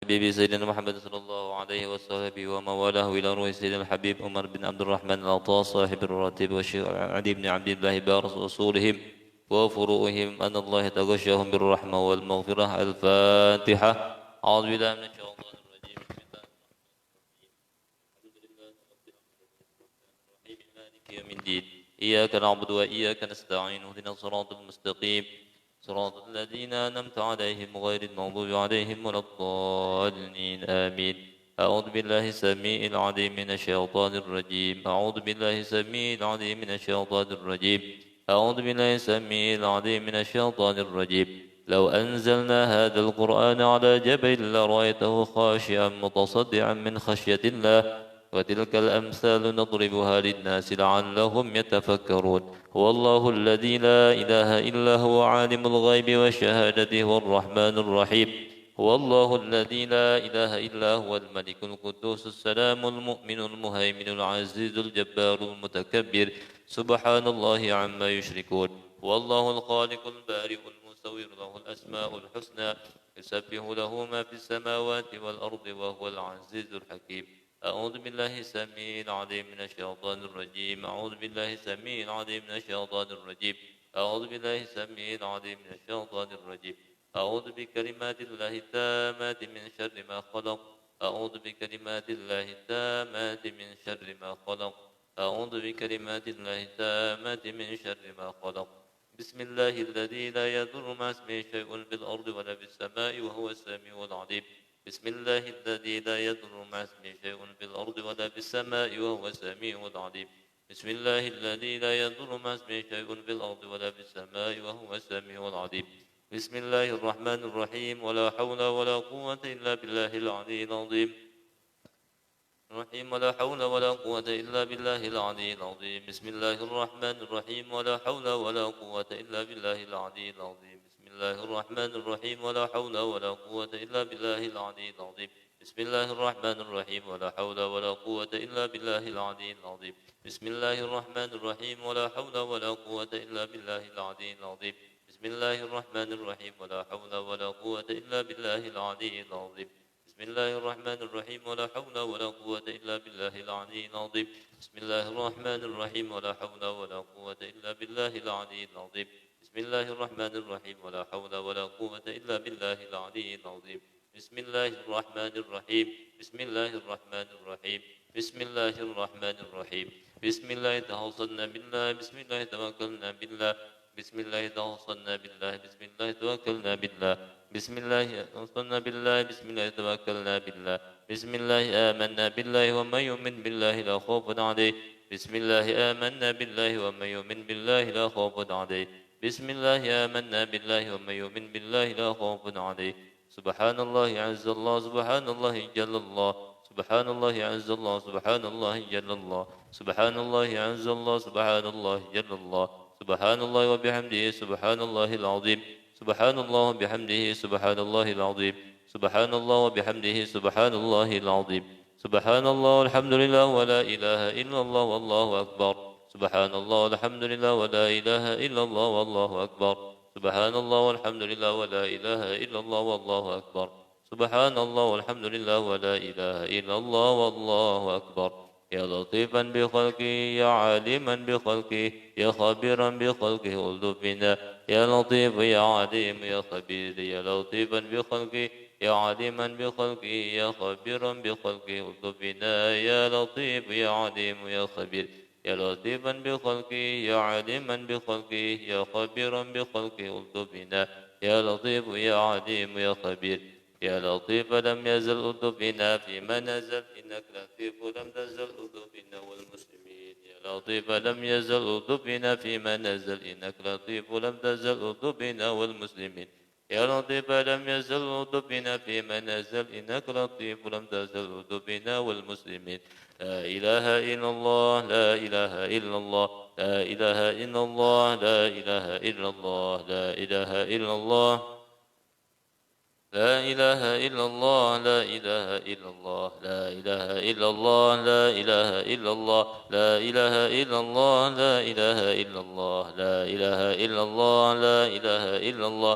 حبيبي سيدنا محمد صلى الله عليه وصحبه ومن والاه إلى روح سيدنا الحبيب عمر بن عبد الرحمن العطاء صاحب الراتب والشيخ علي بن عبد الله بارس أصولهم وفروعهم أن الله يتغشاهم بالرحمة والمغفرة. الفاتحة. أعوذ بالله من الشيطان الرجيم. بسم الله الرحمن الرحيم. مالك يوم الدين. إياك نعبد وإياك نستعين. اهدنا الصراط المستقيم صراط الذين أنعمت عليهم غير المغضوب عليهم ولا الضالين. آمين. أعوذ بالله السميع العليم من الشيطان الرجيم. أعوذ بالله السميع العليم من الشيطان الرجيم. أعوذ بالله السميع العليم من الشيطان الرجيم. لو أنزلنا هذا القرآن على جبل لرأيته خاشعا متصدعا من خشية الله. وتلك الأمثال نضربها للناس لعلهم يتفكرون. هو الله الذي لا إله إلا هو عالم الغيب والشهادة هو الرحمن الرحيم. هو الله الذي لا إله إلا هو الملك القدوس السلام المؤمن المهيمن العزيز الجبار المتكبر. سبحان الله عما يشركون. هو الله الخالق البارئ المصور له الأسماء الحسنى يسبح له ما في السماوات والأرض وهو العزيز الحكيم. أعوذ بالله السميع العليم من الشيطان الرجيم. أعوذ بالله السميع العليم من الشيطان الرجيم. أعوذ بالله السميع العليم من الشيطان الرجيم. أعوذ بكلمات الله التامات من شر ما خلق. أعوذ بكلمات الله التامات من شر ما خلق. أعوذ بكلمات الله التامات من شر ما خلق. بسم الله الذي لا يضر مع اسمه شيء في الأرض ولا في السماء وهو السميع العليم. بسم الله الذي لا يضر مع اسمه شيء في الأرض ولا في السماء وهو السميع العليم. بسم الله الذي لا يضر مع اسمه شيء في الأرض ولا في السماء وهو السميع العليم. بسم الله الرحمن الرحيم. ولا حول ولا قوة إلا بالله العلي العظيم. الرحيم. ولا حول ولا قوة إلا بالله العلي العظيم. بسم الله الرحمن الرحيم. ولا حول ولا قوة إلا بالله العلي العظيم. بسم الله الرحمن الرحيم. ولا حول ولا قوة إلا بالله العلي العظيم. بسم الله الرحمن الرحيم. ولا حول ولا قوة إلا بالله العلي العظيم. بسم الله الرحمن الرحيم. ولا حول ولا قوة إلا بالله العلي العظيم. بسم الله الرحمن الرحيم. ولا حول ولا قوة إلا بالله العلي العظيم. بسم الله الرحمن الرحيم. ولا حول ولا قوة إلا بالله العلي العظيم. بسم الله الرحمن الرحيم. ولا حول ولا قوة إلا بالله العلي العظيم. بسم الله الرحمن الرحيم. ولا حول ولا قوة إلا بالله العلي العظيم. بسم الله الرحمن الرحيم. بسم الله الرحمن الرحيم. بسم الله الرحمن الرحيم. بسم الله توصلنا بالله. بسم الله توكلنا بالله. بسم الله توصلنا بالله. بسم الله توكلنا بالله. بسم الله توصلنا بالله. بسم الله توكلنا بالله. بسم الله آمنا بالله. ومن يؤمن بالله لا خوف عليه. بسم الله آمنا بالله. ومن يؤمن بالله لا خوف عليه. بسم الله آمنا بالله. ومن يؤمن بالله لا خوف عليه. سبحان الله عز الله. سبحان الله جل الله. سبحان الله عز الله. سبحان الله جل الله. سبحان الله عز الله. سبحان الله جل الله. سبحان الله وبحمده. سبحان الله العظيم. سبحان الله وبحمده. سبحان الله العظيم. سبحان الله وبحمده. سبحان الله العظيم. سبحان الله والحمد لله ولا إله إلا الله والله أكبر. سبحان الله والحمد لله ولا إله إلا الله والله أكبر. سبحان الله والحمد لله ولا إله إلا الله والله أكبر. سبحان الله والحمد لله ولا إله إلا الله والله أكبر. يا لطيفا بخلقه يا عالما بخلقه يا خبيرا بخلقه الطف بنا. يا لطيف يا عليم يا خبير. يا لطيفا بخلقه يا عليما بخلقه يا خبيرا بخلقه الطف بنا. يا لطيف يا عليم يا خبير. يا لطيفا بخلقه يا عليما بخلقه يا خبيرا بخلقه الطف بنا. يا لطيف يا عليم يا خبير. يا لطيف لم يزل ألطفنا فيما نزل. إنك لطيف لم تزل ألطفنا والمسلمين. يا لطيف لم يزل ألطفنا فيما نزل. إنك لطيف لم تزل ألطفنا والمسلمين. يا لطيف لم يزل ألطفنا فيما نزل. إنك لطيف لم تزل ألطفنا والمسلمين. لا إله إلا الله. لا إله إلا الله. لا إله إلا الله. لا إله إلا الله. لا إله إلا الله. لا إله إلا الله. لا إله إلا الله. لا إله إلا الله. لا إله إلا الله. لا إله إلا الله. لا إله إلا الله. لا إله إلا الله. لا إله إلا الله.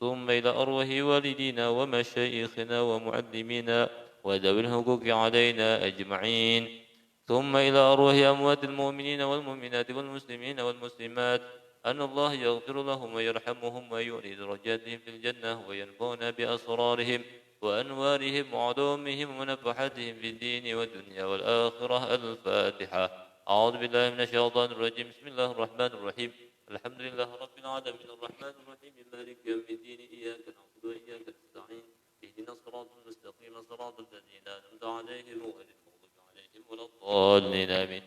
ثم إلى أرواح والدينا ومشايخنا ومعلمينا وذوي الحقوق علينا أجمعين ثم إلى أرواح أموات المؤمنين والمؤمنات والمسلمين والمسلمات أن الله يغفر لهم ويرحمهم ويعلي درجاتهم في الجنة وينفعنا بأسرارهم وأنوارهم وعلومهم ونفحاتهم في الدين والدنيا والآخرة. الفاتحة. أعوذ بالله من الشيطان الرجيم. بسم الله الرحمن الرحيم. الحمد لله رب العالمين الرحمن الرحيم مالك يوم الدين إياك نعبد وإياك نستعين اهدنا الصراط المستقيم صراط الذين أنعمت عليهم غير المغضوب عليهم ولا الضالين آمين.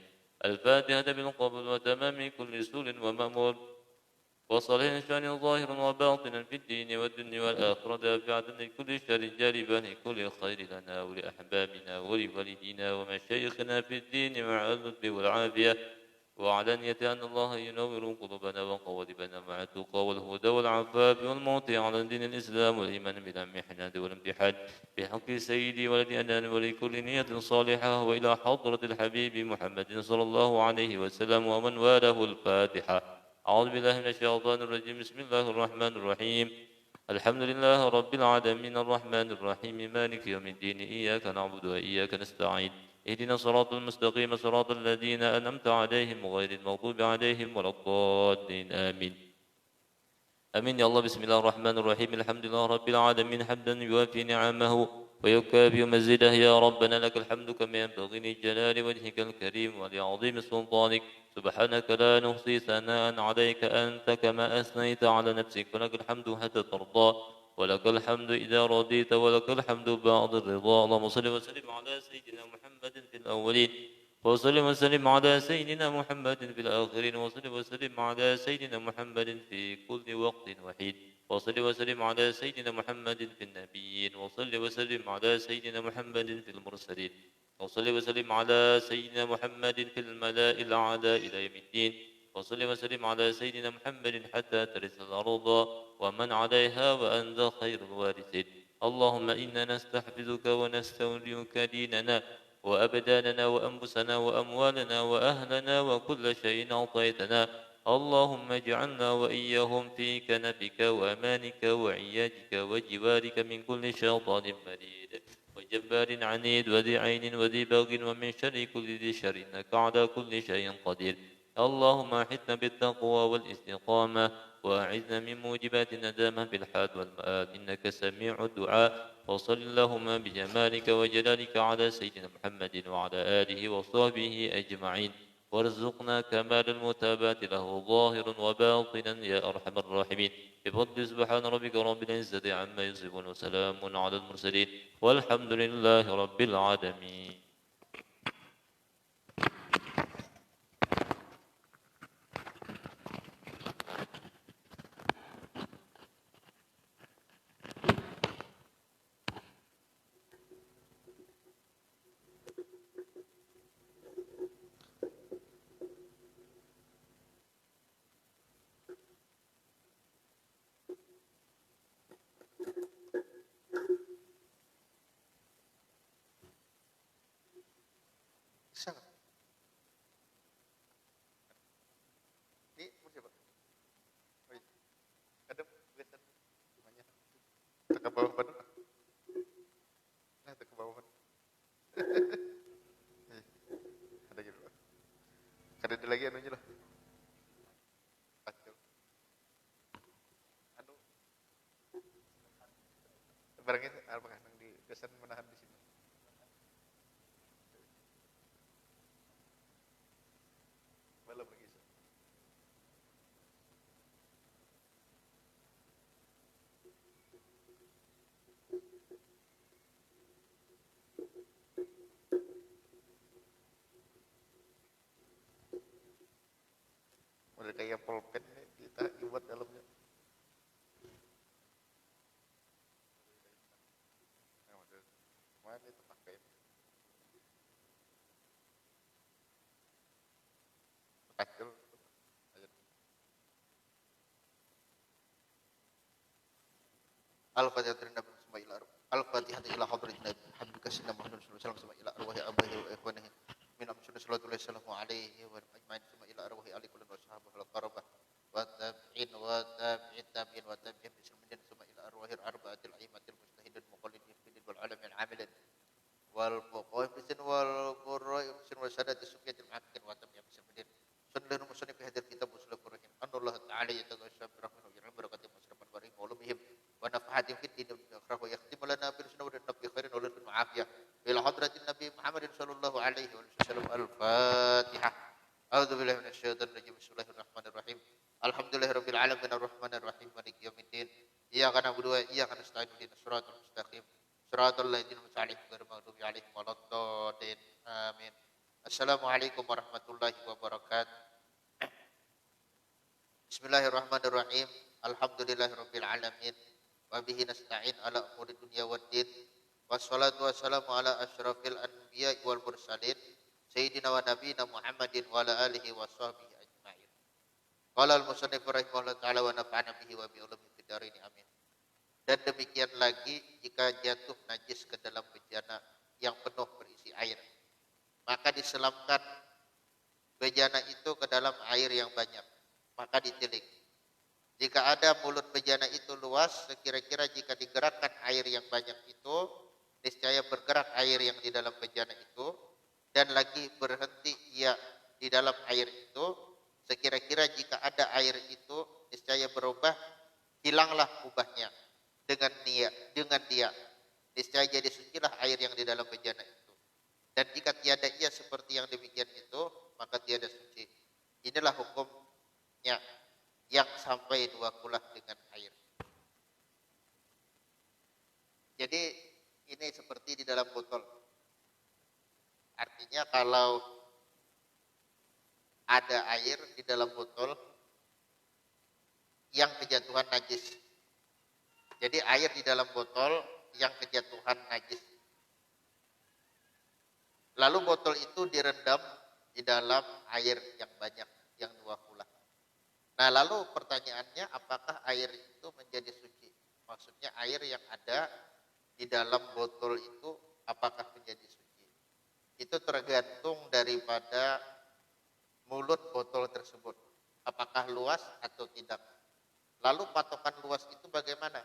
الفاتحة بالقبول وتمام كل سور ومأمول وصلح شان ظاهر وباطنا في الدين والدنيا والآخرة دافعة لكل شر جالبا لكل خير لنا ولأحبابنا ولوالدينا ومشايخنا في الدين مع اللطف والعافية وعلانية أن الله ينور قلوبنا وقوالبنا مع التقى والهدى والعفاف والموت على دين الإسلام والإيمان بالمحنة والامتحان بحق سيدي ولد أنان ولكل نية صالحة وإلى حضرة الحبيب محمد صلى الله عليه وسلم ومن واله. الفاتحة. أعوذ بالله من الشيطان الرجيم. بسم الله الرحمن الرحيم. الحمد لله رب العالمين الرحمن الرحيم مالك يوم الدين إياك نعبد وإياك نستعين اهدنا الصراط المستقيم صراط الذين أنعمت عليهم غير المغضوب عليهم ولا الضالين آمين. آمين يا الله. بسم الله الرحمن الرحيم. الحمد لله رب العالمين حمدا يوافي نعمه ويكافئ مزيده. يا ربنا لك الحمد كما ينبغي لجلال وجهك الكريم ولعظيم سلطانك. سبحانك لا نحصي ثناء عليك أنت كما أثنيت على نفسك ولك الحمد حتى ترضى ولك الحمد إذا رضيت ولك الحمد بعد الرضا. اللهم صل وسلم على سيدنا محمد في الأولين وصل وسلم على سيدنا محمد في الآخرين وصل وسلم على سيدنا محمد في كل وقت وحيد وصل وسلم على سيدنا محمد في النبيين وصل وسلم على سيدنا محمد في المرسلين وصل وسلم على سيدنا محمد في الملأ الأعلى إلى يوم الدين وصل وسلم على سيدنا محمد حتى ترث الأرض ومن عليها وأنت خير الوارثين. اللهم إنا نستحفظك ونستودعك ديننا وأبداننا وأنفسنا وأموالنا وأهلنا وكل شيء أعطيتنا. اللهم اجعلنا وإياهم في كنفك وأمانك وعيادك وجوارك من كل شيطان مريد وجبار عنيد وذي عين وذي بغي ومن شر كل ذي شر إنك على كل شيء قدير. اللهم أحطنا بالتقوى والاستقامة وأعذنا من موجبات الندامة بالحال والمآل إنك سميع الدعاء. وصل اللهم بجمالك وجلالك على سيدنا محمد وعلى آله وصحبه أجمعين وارزقنا كمال المتابعة له ظاهرا وباطنا يا أرحم الراحمين. بفضل سبحان ربك رب العزة عما يصفون وسلام على المرسلين والحمد لله رب العالمين. Sangat. Ini siapa? Oh iya. Ada biasa namanya. Ke bawah badan. Nah, ke bawah badan. Ada gitu. Ada lagi anunya lah. Pacul. Anu. Barangnya apakah nang di kesan menahan di sini. Malam lagi. Udah kayak pulpen nih kita buat dalamnya. Mana itu pakai? Pacul. Al-Fatihah terhadap semua ila Al-Fatihah ila hadrat Nabi Muhammad sayyidina Muhammad sallallahu alaihi wasallam ila arwah abahi wa ikhwanihi min amsuna sallallahu alaihi wa ajma'in semua ila arwah ali kullu wa sahabahu al-qarabah wa tabi'in wa tabi'in tabi'in wa tabi'in bismillah semua arba'atil a'immatil mujtahidin muqallidin fid wal alamin amilin wal fuqaha wal qurra'i wal sadati sufiyatil muhaqqiqin wa tamyam sabidin sunnatul musannif fi hadzal kitab usul qur'an Allah ta'ala yataghasha bi rahmatihi wa bi barakatihi musyrifan barik wa ulumihim wa nafahatin fid din wa akhirah wa yakhtimu lana bil sunnah wa nabi khairin wa lil ma'afiyah ila hadratin nabi Muhammadin sallallahu alaihi wasallam al-fatihah. A'udzu billahi minasyaitonir rajim. Bismillahirrahmanirrahim. Alhamdulillahirabbil alamin arrahmanir rahim maliki yaumiddin. Iyyaka na'budu wa iyyaka nasta'in ihdinas siratal mustaqim. Siratal ladzina an'amta 'alaihim ghairil maghdubi 'alaihim waladdallin. Amin. Assalamualaikum warahmatullahi wabarakatuh. Bismillahirrahmanirrahim. Alhamdulillahirabbil alamin. Wa bihi nasta'in ala umuri dunya waddin. Wassalatu wassalamu ala asyrafil anbiya'i wal mursalin. Sayyidina wa nabiyina Muhammadin wa ala alihi wa sahbihi ajma'in. Qala al-musannif rahimahullah ta'ala wa nafa'ana bihi wa bi ulumihi fid dharain amin. Dan demikian lagi jika jatuh najis ke dalam bejana yang penuh berisi air, maka diselamkan bejana itu ke dalam air yang banyak, maka ditilik. Jika ada mulut bejana itu luas, sekira-kira jika digerakkan air yang banyak itu, niscaya bergerak air yang di dalam bejana itu, dan lagi berhenti ia di dalam air itu, sekira-kira jika ada air itu, niscaya berubah, hilanglah ubahnya dengan dia, niscaya jadi sucilah air yang di dalam bejana itu. Dan jika tiada ia seperti yang demikian itu, maka tiada suci. Inilah hukumnya yang sampai 2 kulah dengan air. Jadi ini seperti di dalam botol. Artinya kalau ada air di dalam botol yang kejatuhan najis. Jadi air di dalam botol yang kejatuhan najis. Lalu botol itu direndam di dalam air yang banyak, yang 2 kulah. Nah, lalu pertanyaannya, apakah air itu menjadi suci? Maksudnya air yang ada di dalam botol itu apakah menjadi suci? Itu tergantung daripada mulut botol tersebut. Apakah luas atau tidak. Lalu patokan luas itu bagaimana?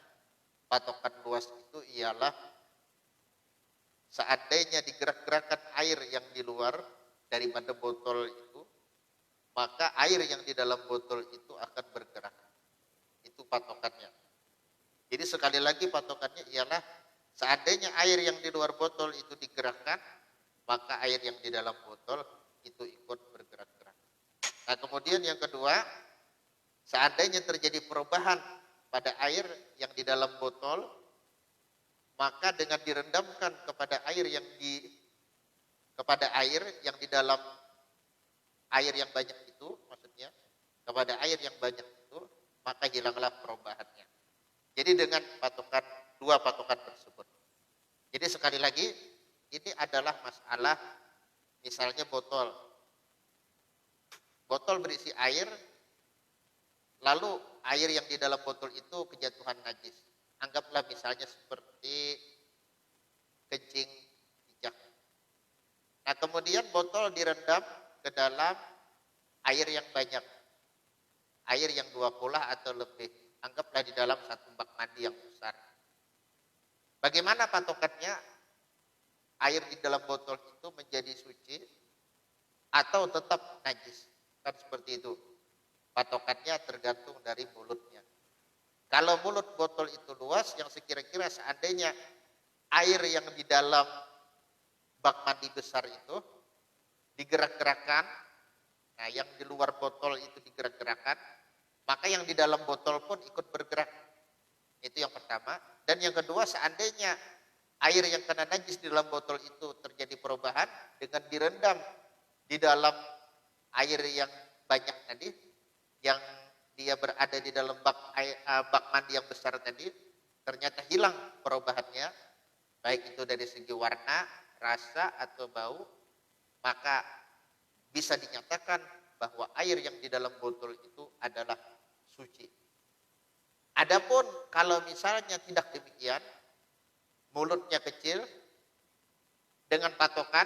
Patokan luas itu ialah seandainya digerak-gerakkan air yang di luar daripada botol itu, maka air yang di dalam botol itu akan bergerak. Itu patokannya. Jadi sekali lagi patokannya ialah seandainya air yang di luar botol itu digerakkan, maka air yang di dalam botol itu ikut bergerak-gerak. Nah, kemudian yang kedua, seandainya terjadi perubahan pada air yang di dalam botol, maka dengan direndamkan kepada air yang di dalam air yang banyak itu, maksudnya kepada air yang banyak itu, maka hilanglah perubahannya. Jadi dengan dua patokan tersebut. Jadi sekali lagi, ini adalah masalah misalnya botol. Botol berisi air, lalu air yang di dalam botol itu kejatuhan najis. Anggaplah misalnya seperti kencing cicak. Nah, kemudian botol direndam ke dalam air yang banyak. Air yang 2 kulah atau lebih. Anggaplah di dalam 1 bak mandi yang besar. Bagaimana patokannya? Air di dalam botol itu menjadi suci atau tetap najis? Kan seperti itu. Patokannya tergantung dari mulutnya. Kalau mulut botol itu luas, yang sekira-kira seandainya air yang di dalam bak mandi besar itu digerak-gerakan, nah yang di luar botol itu digerak-gerakan, maka yang di dalam botol pun ikut bergerak. Itu yang pertama. Dan yang kedua, seandainya air yang kena najis di dalam botol itu terjadi perubahan dengan direndam di dalam air yang banyak tadi, yang dia berada di dalam bak mandi yang besar tadi, ternyata hilang perubahannya, baik itu dari segi warna, rasa, atau bau, maka bisa dinyatakan bahwa air yang di dalam botol itu adalah suci. Adapun kalau misalnya tidak demikian, mulutnya kecil, dengan patokan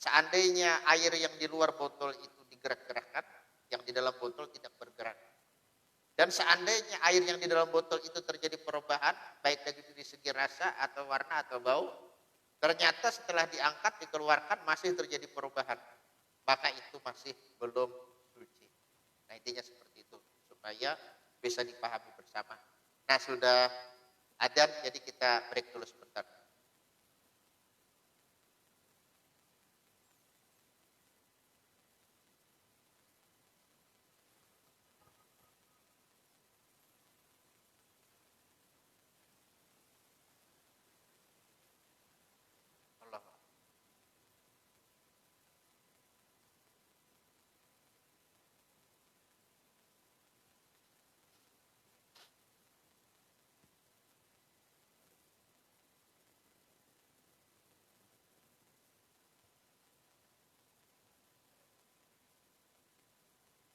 seandainya air yang di luar botol itu digerak-gerakkan, yang di dalam botol tidak bergerak. Dan seandainya air yang di dalam botol itu terjadi perubahan, baik dari segi rasa atau warna atau bau, ternyata setelah diangkat, dikeluarkan, masih terjadi perubahan, maka itu masih belum suci. Nah, intinya seperti itu, supaya bisa dipahami bersama. Nah, sudah adzan, jadi kita break dulu sebentar. Allah.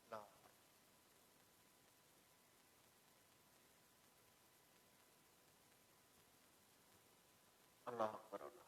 Allah. Allah Akbar, Allah.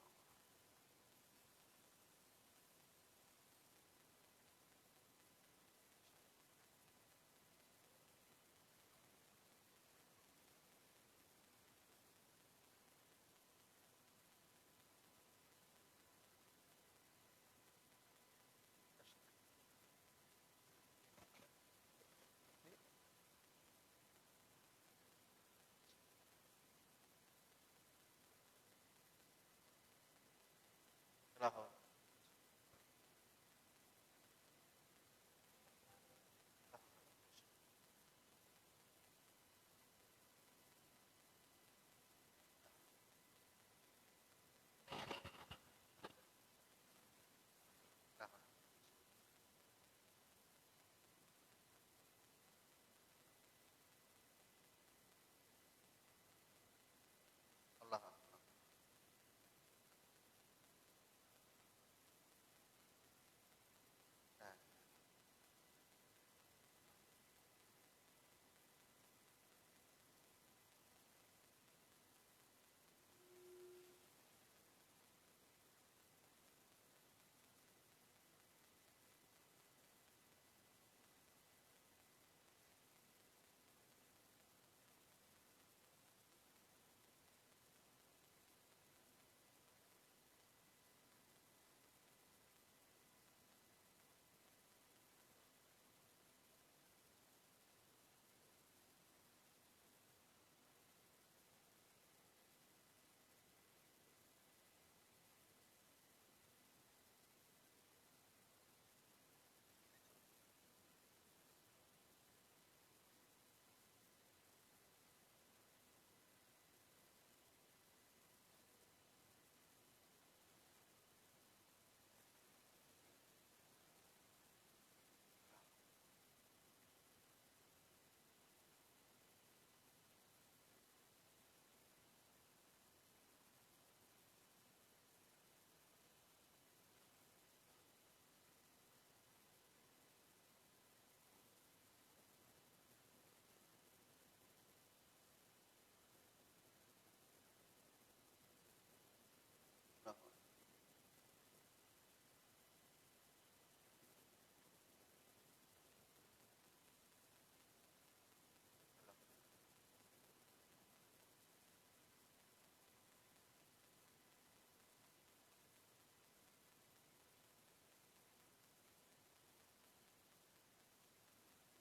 Allah. Allah. Nah,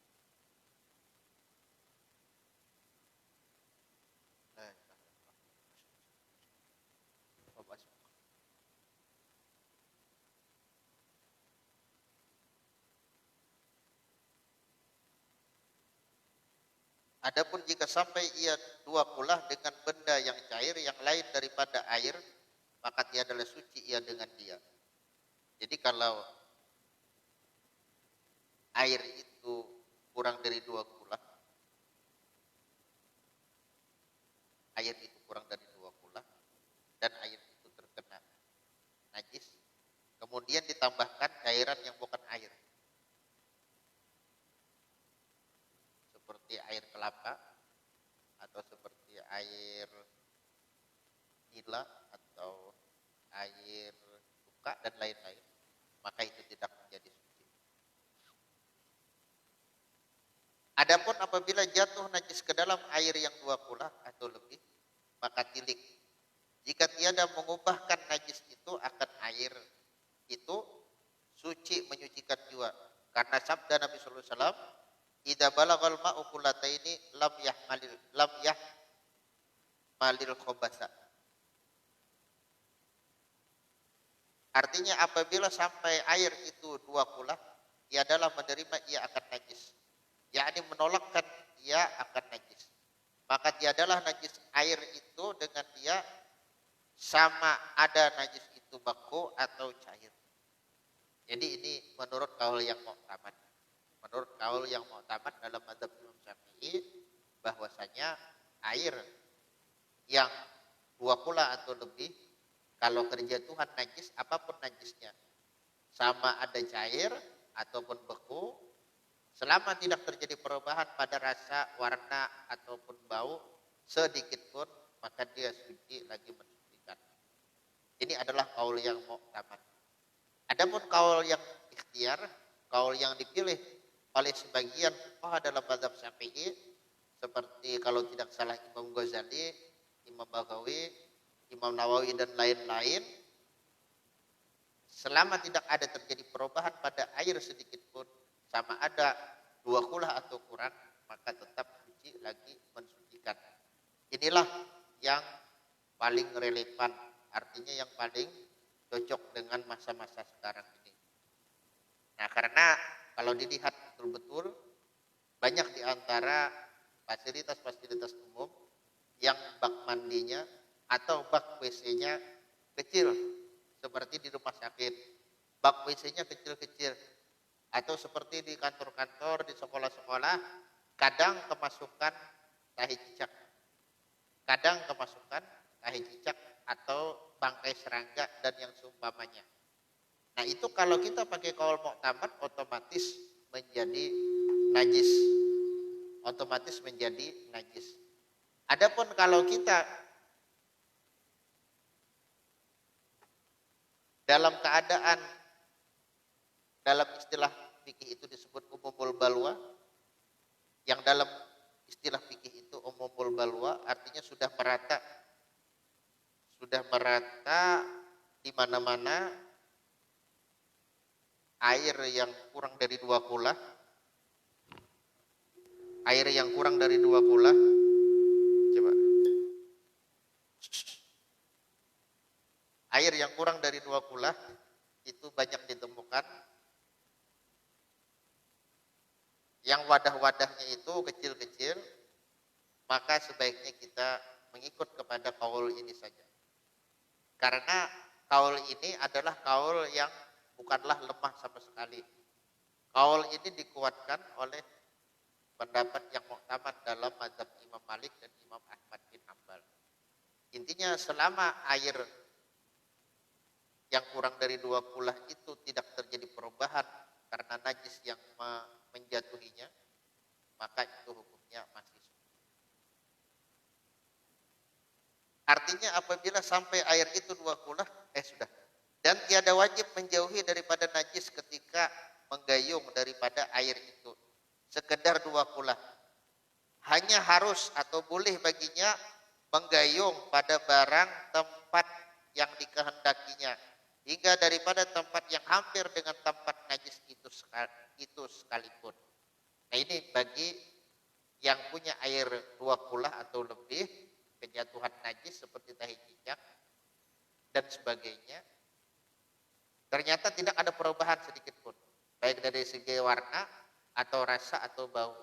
Allah. La ilaha illallah. Allah. Adapun jika sampai ia dua kulah dengan benda yang cair yang lain daripada air, maka ia adalah suci ia dengan dia. Jadi kalau air itu kurang dari dua kulah, air itu kurang dari dua kulah, dan air itu terkena najis, kemudian ditambahkan cairan yang bukan air, seperti air kelapa atau seperti air nila atau air cuka dan lain-lain, maka itu tidak menjadi suci. Adapun apabila apabila jatuh najis ke dalam air yang 2 kula atau lebih, maka tilik. Jika tiada mengubahkan najis itu akan air itu suci, menyucikan jua. Karena sabda Nabi sallallahu alaihi wasallam, "Idza balagal ma'u qullataini lam yahmalil khabasa." Artinya apabila sampai air itu 2 kula, ia adalah menerima ia akan najis. Yakni menolakkan ia akan najis. Maka tiadalah najis air itu dengan dia sama ada najis itu baku atau cair. Jadi ini menurut kaul yang mu'tamad. Menurut kaul yang mu'tamad dalam mazhab Imam Syafi'i bahwasanya air yang 2 kula atau lebih kalau kerjatuhan najis apapun najisnya sama ada cair ataupun beku selama tidak terjadi perubahan pada rasa, warna ataupun bau sedikit pun maka dia suci lagi mensucikan. Ini adalah kaul yang mu'tamad. Adapun kaul yang ikhtiar, kaul yang dipilih oleh sebagian fuqaha dalam mazhab Syafi'i seperti kalau tidak salah Imam Ghazali, Imam Baghawi, Imam Nawawi dan lain-lain, selama tidak ada terjadi perubahan pada air sedikit pun sama ada 2 kula atau kurang maka tetap suci lagi mensucikan. Inilah yang paling relevan, artinya yang paling cocok dengan masa-masa sekarang ini. Nah, karena kalau dilihat betul-betul banyak di antara fasilitas-fasilitas umum yang bak mandinya atau bak WC-nya kecil seperti di rumah sakit. Bak WC-nya kecil-kecil atau seperti di kantor-kantor, di sekolah-sekolah kadang kemasukan tahi cicak. Kadang kemasukan tahi cicak atau bangkai serangga dan yang seumpamanya. Nah, itu kalau kita pakai kaul mu'tamad otomatis menjadi najis. Otomatis menjadi najis. Adapun kalau kita dalam keadaan dalam istilah fikih itu disebut umumul balwa, yang dalam istilah fikih itu umumul balwa artinya sudah merata di mana-mana air yang kurang dari 2 kula, air yang kurang dari 2 kula, coba, air yang kurang dari 2 kula itu banyak ditemukan yang wadah-wadahnya itu kecil-kecil, maka sebaiknya kita mengikut kepada kaul ini saja. Karena kaul ini adalah kaul yang bukanlah lemah sama sekali. Kaul ini dikuatkan oleh pendapat yang mu'tamad dalam mazhab Imam Malik dan Imam Ahmad bin Hanbal. Intinya selama air yang kurang dari 2 kula itu tidak terjadi perubahan karena najis yang menjatuhinya, maka itu hukumnya masih suci. Artinya apabila sampai air itu 2 kula, sudah. Dan tiada wajib menjauhi daripada najis ketika menggayung daripada air itu. Sekedar 2 kula. Hanya harus atau boleh baginya menggayung pada barang tempat yang dikehendakinya. Hingga daripada tempat yang hampir dengan tempat najis itu sekalipun. Nah, ini bagi yang punya air 2 kula atau lebih, kejatuhan najis seperti tahi cicak dan sebagainya, ternyata tidak ada perubahan sedikit pun, baik dari segi warna atau rasa atau bau,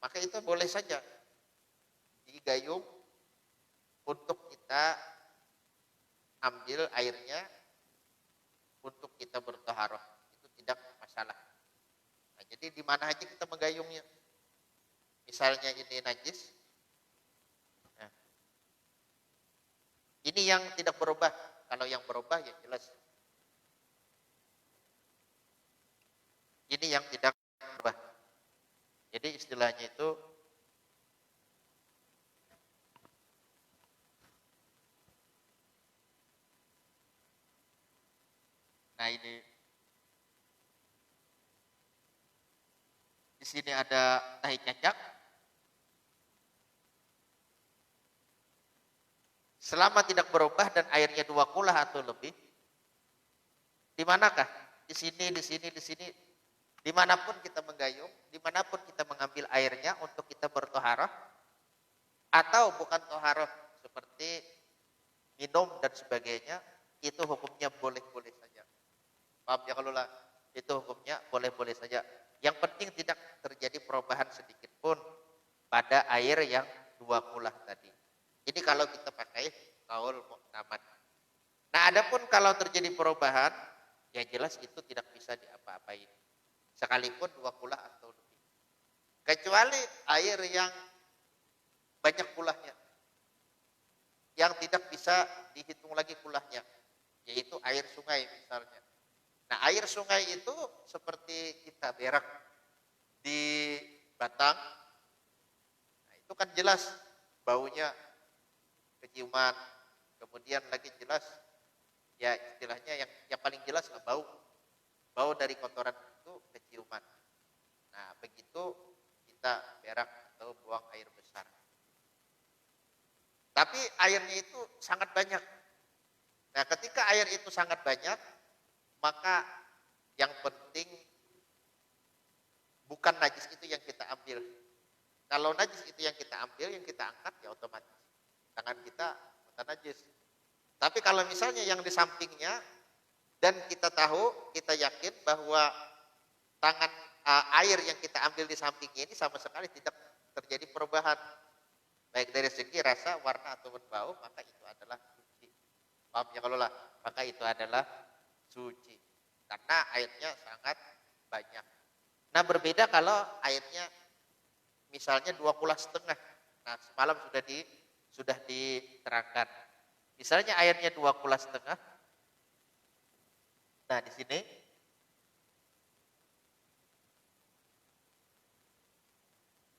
maka itu boleh saja digayung untuk kita ambil airnya untuk kita bertaharah, itu tidak masalah. Nah, jadi di mana aja kita menggayungnya, misalnya ini najis, nah, ini yang tidak berubah. Kalau yang berubah ya jelas ini yang tidak berubah. Jadi istilahnya itu nah ini di sini ada tahi cicak, selama tidak berubah dan airnya 2 kula atau lebih, di manakah? Di sini, di sini, di sini. Dimanapun kita menggayung, dimanapun kita mengambil airnya untuk kita bertoharah, atau bukan toharah seperti minum dan sebagainya, itu hukumnya boleh-boleh saja. Paham ya kalau lah? Itu hukumnya boleh-boleh saja. Yang penting tidak terjadi perubahan sedikit pun pada air yang 2 kulah tadi. Ini kalau kita pakai kaul mu'tamad. Nah, adapun kalau terjadi perubahan, ya jelas itu tidak bisa diapa-apain. Sekalipun 2 kulah atau lebih. Kecuali air yang banyak kulahnya. Yang tidak bisa dihitung lagi kulahnya. Yaitu air sungai misalnya. Nah, air sungai itu seperti kita berak di batang. Nah, itu kan jelas baunya keciuman. Kemudian lagi jelas, ya istilahnya yang paling jelas lah bau. Bau dari kotoran itu keciuman. Nah, begitu kita berak atau buang air besar. Tapi airnya itu sangat banyak. Nah, ketika air itu sangat banyak, maka yang penting bukan najis itu yang kita ambil. Kalau najis itu yang kita ambil, yang kita angkat, ya otomatis tangan kita bukan najis. Tapi kalau misalnya yang di sampingnya, dan kita tahu, kita yakin bahwa tangan air yang kita ambil di sampingnya ini sama sekali tidak terjadi perubahan, baik dari segi rasa, warna ataupun bau, maka itu adalah suci. Paham ya kalau lah? Maka itu adalah suci. Karena airnya sangat banyak. Nah, berbeda kalau airnya misalnya 2 kula setengah. Nah, semalam sudah diterangkan. Misalnya airnya 2 kula setengah. Nah, di sini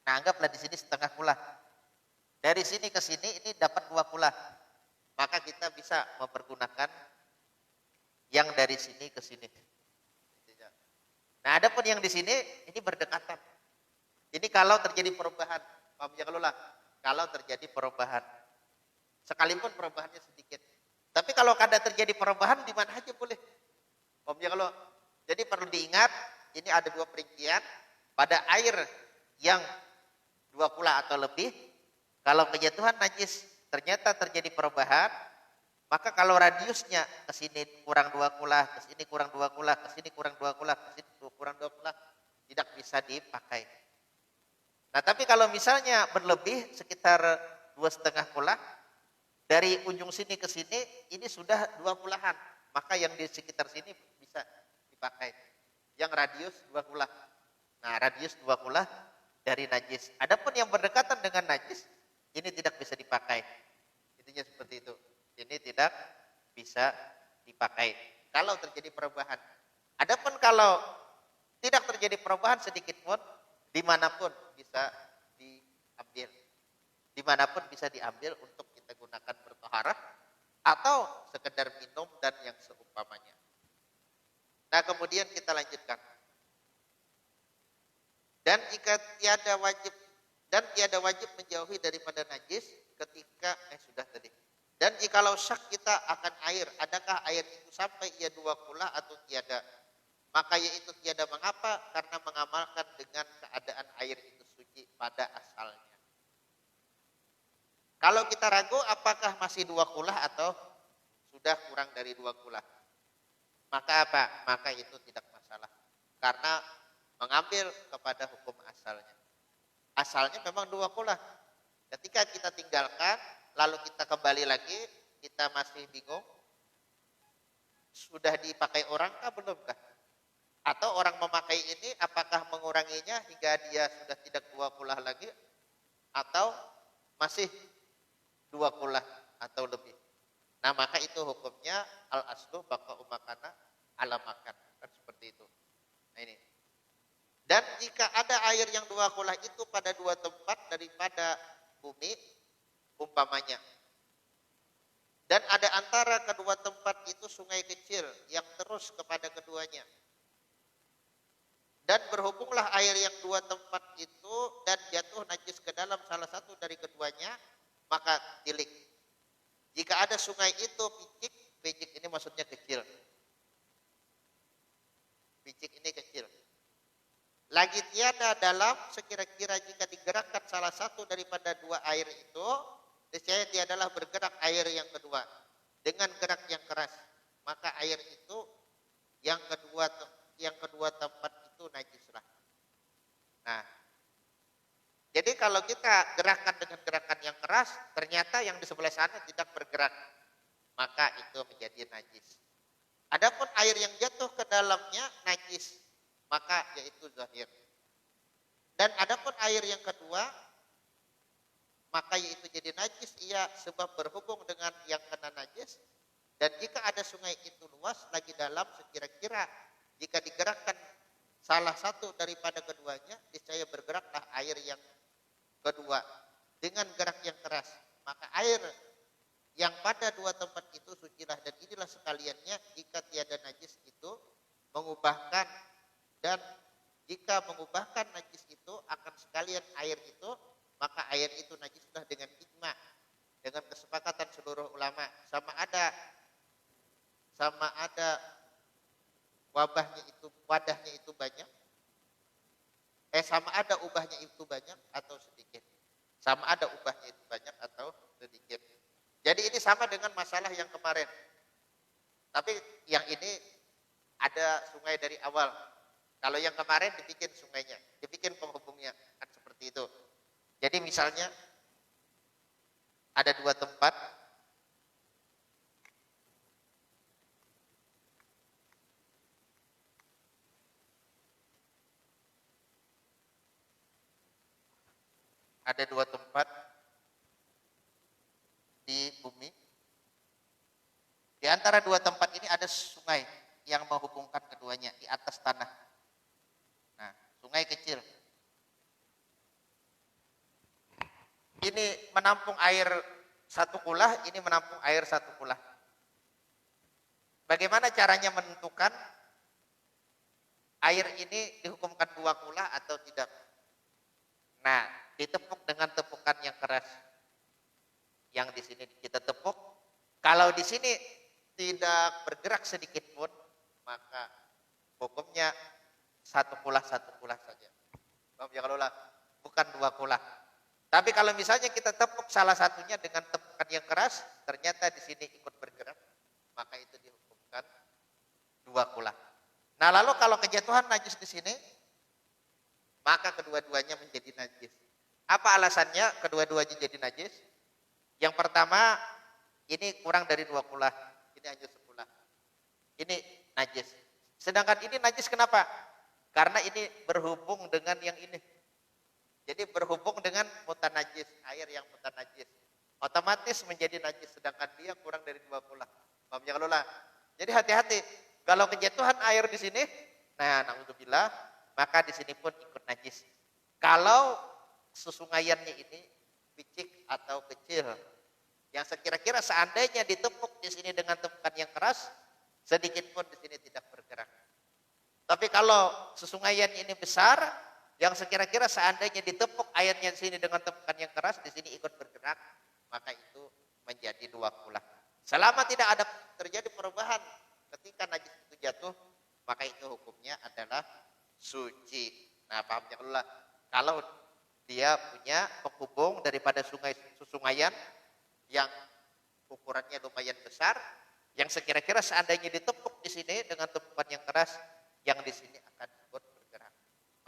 nah, anggaplah di sini setengah kula. Dari sini ke sini ini dapat 2 kula. Maka kita bisa mempergunakan yang dari sini ke sini. Nah, adapun yang di sini ini berdekatan. Ini kalau terjadi perubahan, paham ya kalau lah? Kalau terjadi perubahan, sekalipun perubahannya sedikit. Tapi kalau kada terjadi perubahan di mana aja boleh. Paham ya kalau? Jadi perlu diingat, ini ada 2 perincian pada air yang 2 kula atau lebih. Kalau kejatuhan najis ternyata terjadi perubahan, maka kalau radiusnya ke sini kurang 2 kula, ke sini kurang 2 kula, ke sini kurang 2 kula, ke sini kurang 2 kula, tidak bisa dipakai. Nah, tapi kalau misalnya berlebih sekitar 2,5 kula, dari ujung sini ke sini ini sudah 2 kulahan, maka yang di sekitar sini bisa dipakai. Yang radius 2 kula. Nah, radius 2 kula dari najis. Adapun yang berdekatan dengan najis, ini tidak bisa dipakai. Intinya seperti itu. Ini tidak bisa dipakai kalau terjadi perubahan. Adapun kalau tidak terjadi perubahan sedikit pun, dimanapun bisa diambil. Dimanapun bisa diambil untuk kita gunakan bertoharah atau sekedar minum dan yang seumpamanya. Nah, kemudian kita lanjutkan. Dan jika tiada wajib menjauhi daripada najis ketika sudah tadi. Dan jikalau syak kita akan air, adakah air itu sampai ia 2 kula atau tiada? Maka yaitu tiada mengapa karena mengamalkan dengan keadaan air itu suci pada asalnya. Kalau kita ragu apakah masih 2 kula atau sudah kurang dari 2 kula, maka apa? Maka itu tidak masalah. Karena mengambil kepada hukum asalnya. Asalnya memang 2 kula. Ketika kita tinggalkan, lalu kita kembali lagi, kita masih bingung, sudah dipakai orang kah belumkah? Atau orang memakai ini apakah menguranginya hingga dia sudah tidak 2 kula lagi, atau masih 2 kula atau lebih. Nah, maka itu hukumnya al-aslu baqa'u makana ala makan. Kan seperti itu. Nah, ini. Dan jika ada air yang 2 kula itu pada 2 tempat daripada bumi, umpamanya. Dan ada antara kedua tempat itu sungai kecil yang terus kepada keduanya. Dan berhubunglah air yang 2 tempat itu dan jatuh najis ke dalam salah satu dari keduanya, maka tilik. Jika ada sungai itu picik, picik ini maksudnya kecil. Picik ini kecil. Lagi tiada dalam sekira-kira jika digerakkan salah satu daripada dua air itu, niscaya tiadalah bergerak air yang kedua dengan gerak yang keras. Maka air itu yang kedua tempat itu najislah. Nah, jadi kalau kita gerakan dengan gerakan yang keras, ternyata yang di sebelah sana tidak bergerak, maka itu menjadi najis. Adapun air yang jatuh ke dalamnya najis, maka yaitu zahir. Dan adapun air yang kedua, maka yaitu jadi najis ia sebab berhubung dengan yang kena najis. Dan jika ada sungai itu luas lagi dalam sekira-kira jika digerakkan salah satu daripada keduanya, niscaya bergeraklah air yang kedua dengan gerak yang keras. Maka air yang pada dua tempat itu sucilah, dan inilah sekaliannya jika tiada najis itu mengubahkan, dan jika mengubahkan najis itu akan sekalian air itu, maka air itu najislah dengan ijma, dengan kesepakatan seluruh ulama. Sama ada wadahnya itu banyak, sama ada ubahnya itu banyak atau sedikit. Sama ada ubahnya itu banyak atau sedikit. Jadi ini sama dengan masalah yang kemarin. Tapi yang ini ada sungai dari awal. Kalau yang kemarin dibikin sungainya, dibikin penghubungnya, kan seperti itu. Jadi misalnya ada dua tempat, di bumi. Di antara dua tempat ini ada sungai yang menghubungkan keduanya di atas tanah. Nah, sungai kecil. Ini menampung air satu kulah, ini menampung air satu kulah. Bagaimana caranya menentukan air ini dihukumkan dua kulah atau tidak? Nah, ditepuk dengan tepukan yang keras. Yang di sini kita tepuk. Kalau di sini tidak bergerak sedikit pun, maka hukumnya satu kulah saja. Ya, kalau bukan dua kulah. Tapi kalau misalnya kita tepuk salah satunya dengan tepukan yang keras, ternyata di sini ikut bergerak, maka itu dihukumkan dua kulah. Nah, lalu kalau kejatuhan najis di sini, maka kedua-duanya menjadi najis. Apa alasannya kedua-duanya jadi najis? Yang pertama, ini kurang dari dua kulah, ini hanya sekulah. Ini najis. Sedangkan ini najis kenapa? Karena ini berhubung dengan yang ini. Jadi berhubung dengan mutanajis, air yang mutanajis. Otomatis menjadi najis, sedangkan dia kurang dari dua kulah. Paham ya kalau lah? Jadi hati-hati. Kalau kejatuhan air di sini, nah na'udzubillah, maka di sini pun ikut najis. Kalau sesungaiannya ini picik atau kecil, yang sekira-kira seandainya ditepuk di sini dengan tepukan yang keras, sedikit pun di sini tidak bergerak. Tapi kalau sesungaian ini besar, yang sekira-kira seandainya ditepuk airnya di sini dengan tepukan yang keras, di sini ikut bergerak, maka itu menjadi dua kulah. Selama tidak ada terjadi perubahan ketika najis itu jatuh, maka itu hukumnya adalah suci. Nah, pahamnya kalau dia punya penghubung daripada sungaian yang ukurannya lumayan besar, yang sekira-kira seandainya ditepuk di sini dengan tepukan yang keras, yang di sini akan ikut bergerak.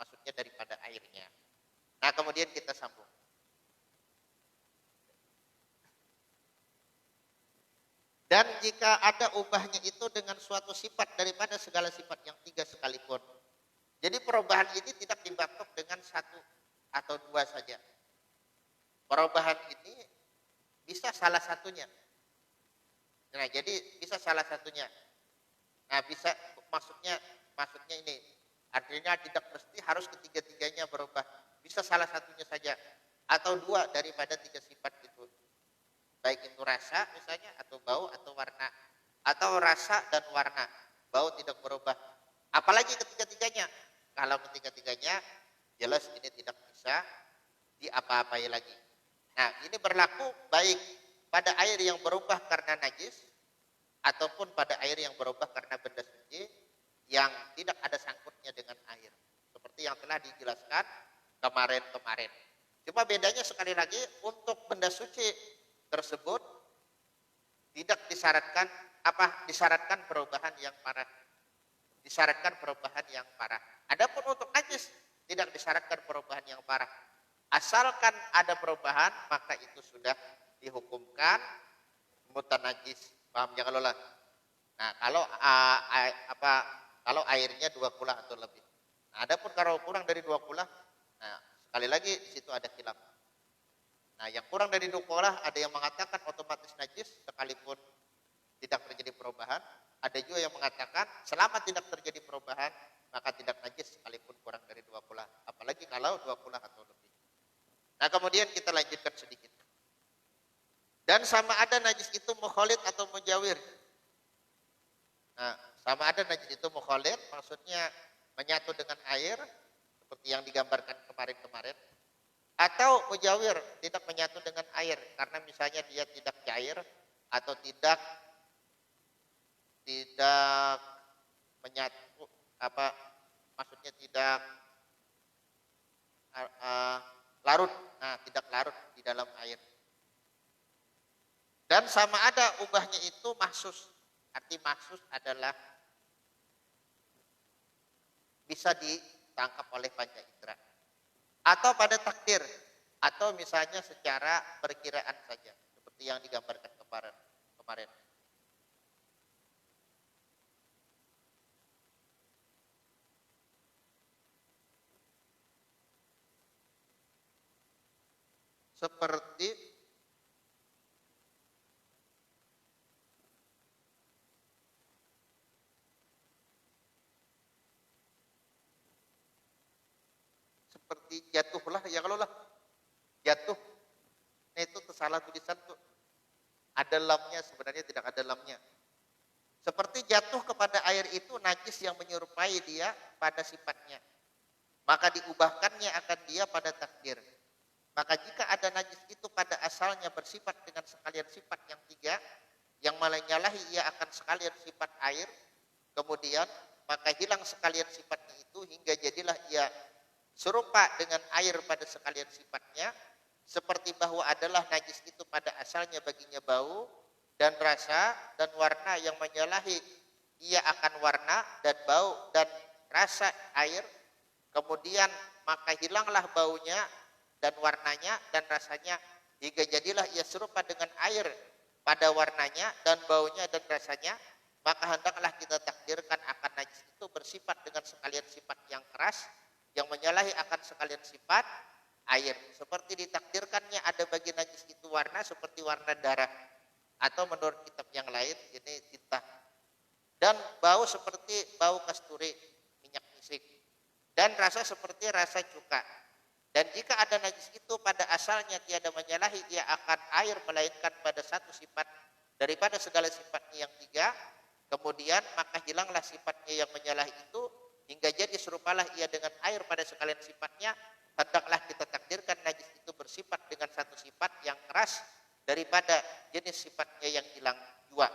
Maksudnya daripada airnya. Nah, kemudian kita sambung. Dan jika ada ubahnya itu dengan suatu sifat daripada segala sifat yang tiga sekalipun. Jadi perubahan ini tidak dibatok dengan satu atau dua saja. Perubahan ini bisa salah satunya. Nah, jadi bisa salah satunya. Nah, bisa maksudnya ini. Artinya tidak mesti harus ketiga-tiganya berubah. Bisa salah satunya saja atau dua daripada tiga sifat itu. Baik itu rasa misalnya, atau bau, atau warna. Atau rasa dan warna. Bau tidak berubah. Apalagi ketiga-tiganya. Kalau ketiga-tiganya jelas ini tidak bisa diapa-apai lagi. Nah, ini berlaku baik pada air yang berubah karena najis ataupun pada air yang berubah karena benda suci yang tidak ada sangkutnya dengan air. Seperti yang telah dijelaskan kemarin-kemarin. Cuma bedanya sekali lagi untuk benda suci tersebut tidak disyaratkan perubahan yang parah. Disyaratkan perubahan yang parah. Adapun untuk najis tidak disyaratkan perubahan yang parah. Asalkan ada perubahan maka itu sudah dihukumkan mutanajis. Paham ya kalau lah? Nah, kalau airnya 2 kulah atau lebih. Nah, adapun kalau kurang dari 2 kulah, nah sekali lagi di situ ada khilaf. Nah, yang kurang dari 2 kulah ada yang mengatakan otomatis najis sekalipun tidak terjadi perubahan. Ada juga yang mengatakan selama tidak terjadi perubahan maka tidak najis sekalipun kurang dari 2 kulah. Apalagi kalau 2 kulah atau lebih. Nah, kemudian kita lanjutkan sedikit. Dan sama ada najis itu mukhalid atau mujawir. Nah, sama ada najis itu mukhalid, maksudnya menyatu dengan air, seperti yang digambarkan kemarin-kemarin. Atau mujawir, tidak menyatu dengan air, karena misalnya dia tidak cair, atau tidak menyatu, maksudnya tidak larut, nah tidak larut di dalam air. Dan sama ada ubahnya itu mahsus. Arti mahsus adalah bisa ditangkap oleh panca indera. Atau pada takdir. Atau misalnya secara perkiraan saja. Seperti yang digambarkan kemarin. Seperti jatuhlah ya kalau lah jatuh. Nah, itu salah tulisan tuh. Ada lamnya, sebenarnya tidak ada lamnya. Seperti jatuh kepada air itu najis yang menyerupai dia pada sifatnya. Maka diubahkannya akan dia pada takdir. Maka jika ada najis itu pada asalnya bersifat dengan sekalian sifat yang 3, yang menyalahi ia akan sekalian sifat air, kemudian maka hilang sekalian sifatnya itu hingga jadilah ia serupa dengan air pada sekalian sifatnya, seperti bahwa adalah najis itu pada asalnya baginya bau dan rasa dan warna yang menyalahi ia akan warna dan bau dan rasa air, kemudian maka hilanglah baunya dan warnanya dan rasanya hingga jadilah ia serupa dengan air pada warnanya dan baunya dan rasanya, maka hendaklah kita takdirkan akan najis itu bersifat dengan sekalian sifat yang keras yang menyalahi akan sekalian sifat air. Seperti ditakdirkannya ada bagi najis itu warna seperti warna darah. Atau menurut kitab yang lain ini tinta. Dan bau seperti bau kasturi, minyak misik. Dan rasa seperti rasa cuka. Dan jika ada najis itu pada asalnya tiada menyalahi ia akan air melainkan pada satu sifat daripada segala sifatnya yang 3, kemudian maka hilanglah sifatnya yang menyalahi itu hingga jadi serupalah ia dengan air pada sekalian sifatnya, hendaklah kita takdirkan najis itu bersifat dengan satu sifat yang keras daripada jenis sifatnya yang hilang jua.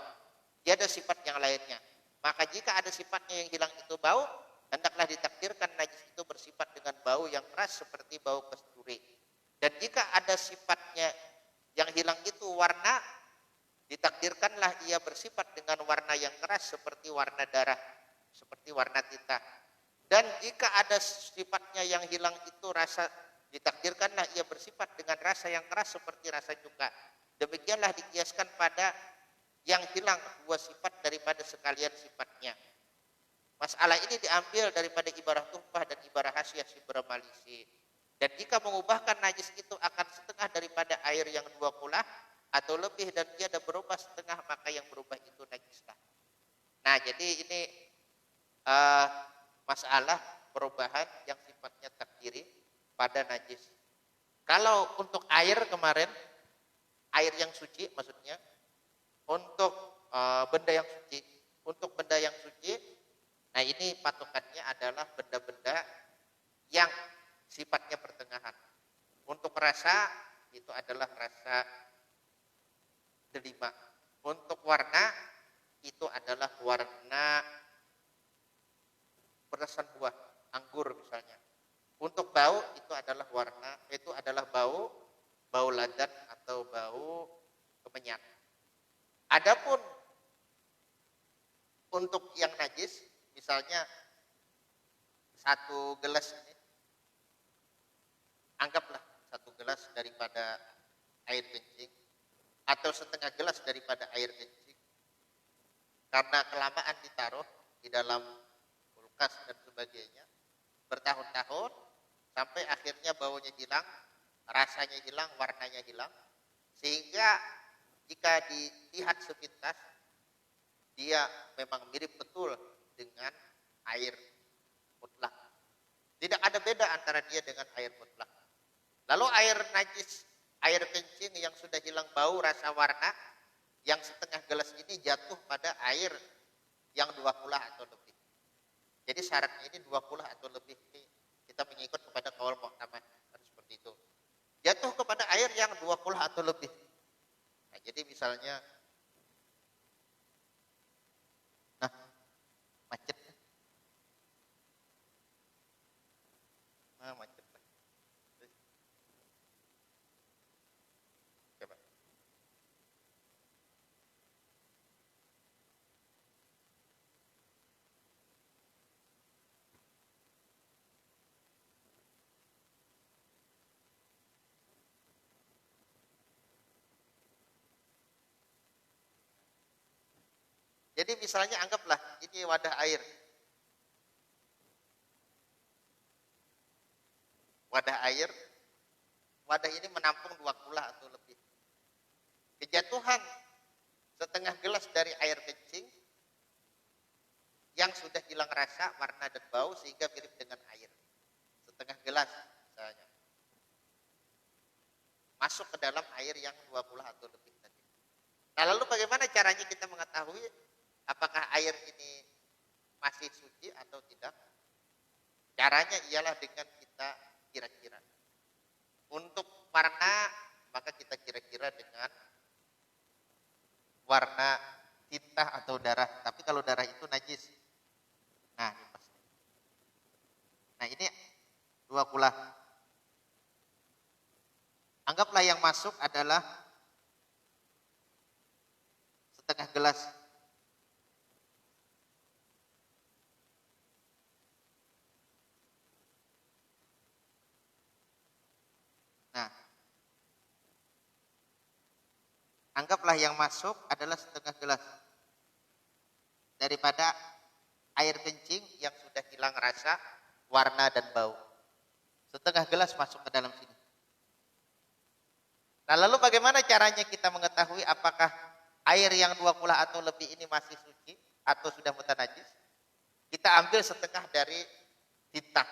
Tiada sifat yang lainnya. Maka jika ada sifatnya yang hilang itu bau, hendaklah ditakdirkan najis itu bersifat dengan bau yang keras seperti bau kasturi. Dan jika ada sifatnya yang hilang itu warna, ditakdirkanlah ia bersifat dengan warna yang keras seperti warna darah, seperti warna tinta. Dan jika ada sifatnya yang hilang itu rasa, ditakdirkanlah ia bersifat dengan rasa yang keras seperti rasa cuka. Demikianlah dikiaskan pada yang hilang 2 sifat daripada sekalian sifatnya. Masalah ini diambil daripada ibarah tuhfah dan ibarah hasyiah Syibra Malisi. Dan jika mengubahkan najis itu akan setengah daripada air yang 2 kulah atau lebih dan tiada berubah setengah, maka yang berubah itu najislah. Nah, jadi ini masalah perubahan yang sifatnya takdiri pada najis. Kalau untuk air kemarin, air yang suci maksudnya, untuk benda yang suci, nah ini patokannya adalah benda-benda yang sifatnya pertengahan. Untuk rasa itu adalah rasa delima. Untuk warna itu adalah warna perasan buah, anggur misalnya. Untuk bau itu adalah bau ladat atau bau kemenyan. Adapun untuk yang najis, misalnya satu gelas ini, anggaplah satu gelas daripada air kencing atau setengah gelas daripada air kencing, karena kelamaan ditaruh di dalam kulkas dan sebagainya bertahun-tahun sampai akhirnya baunya hilang, rasanya hilang, warnanya hilang, sehingga jika dilihat sepintas dia memang mirip betul dengan air mutlak. Tidak ada beda antara dia dengan air mutlak. Lalu air najis, air kencing yang sudah hilang bau, rasa, warna, yang setengah gelas ini jatuh pada air yang 20 atau lebih. Jadi syaratnya ini 20 atau lebih. Ini kita mengikut kepada qaul mu'tamad, harus seperti itu. Jatuh kepada air yang 20 atau lebih. Nah, jadi misalnya, nah, macet. Nah, macet. Coba. Jadi misalnya anggaplah ini wadah air. Wadah air, wadah ini menampung 20 atau lebih. Kejatuhan setengah gelas dari air kencing yang sudah hilang rasa, warna, dan bau sehingga mirip dengan air. Setengah gelas misalnya. Masuk ke dalam air yang 20 atau lebih tadi. Nah, lalu bagaimana caranya kita mengetahui apakah air ini masih suci atau tidak? Caranya ialah dengan kita kira-kira. Untuk warna, maka kita kira-kira dengan warna tinta atau darah. Tapi kalau darah itu najis. Nah, ini pasti. Nah, ini 20. Anggaplah yang masuk adalah setengah gelas. Nah, anggaplah yang masuk adalah setengah gelas daripada air kencing yang sudah hilang rasa, warna, dan bau. Setengah gelas masuk ke dalam sini. Nah, lalu bagaimana caranya kita mengetahui apakah air yang 20 atau lebih ini masih suci atau sudah mutanajis? Kita ambil setengah dari tinta.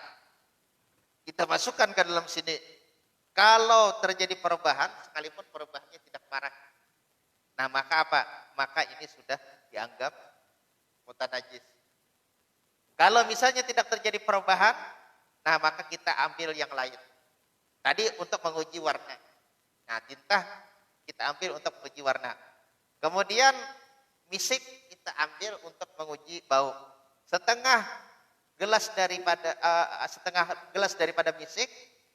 Kita masukkan ke dalam sini. Kalau terjadi perubahan, sekalipun perubahannya tidak parah. Nah, maka apa? Maka ini sudah dianggap mutanajis. Kalau misalnya tidak terjadi perubahan, nah maka kita ambil yang lain. Tadi untuk menguji warna. Nah, tinta kita ambil untuk menguji warna. Kemudian misik kita ambil untuk menguji bau. Setengah gelas daripada misik,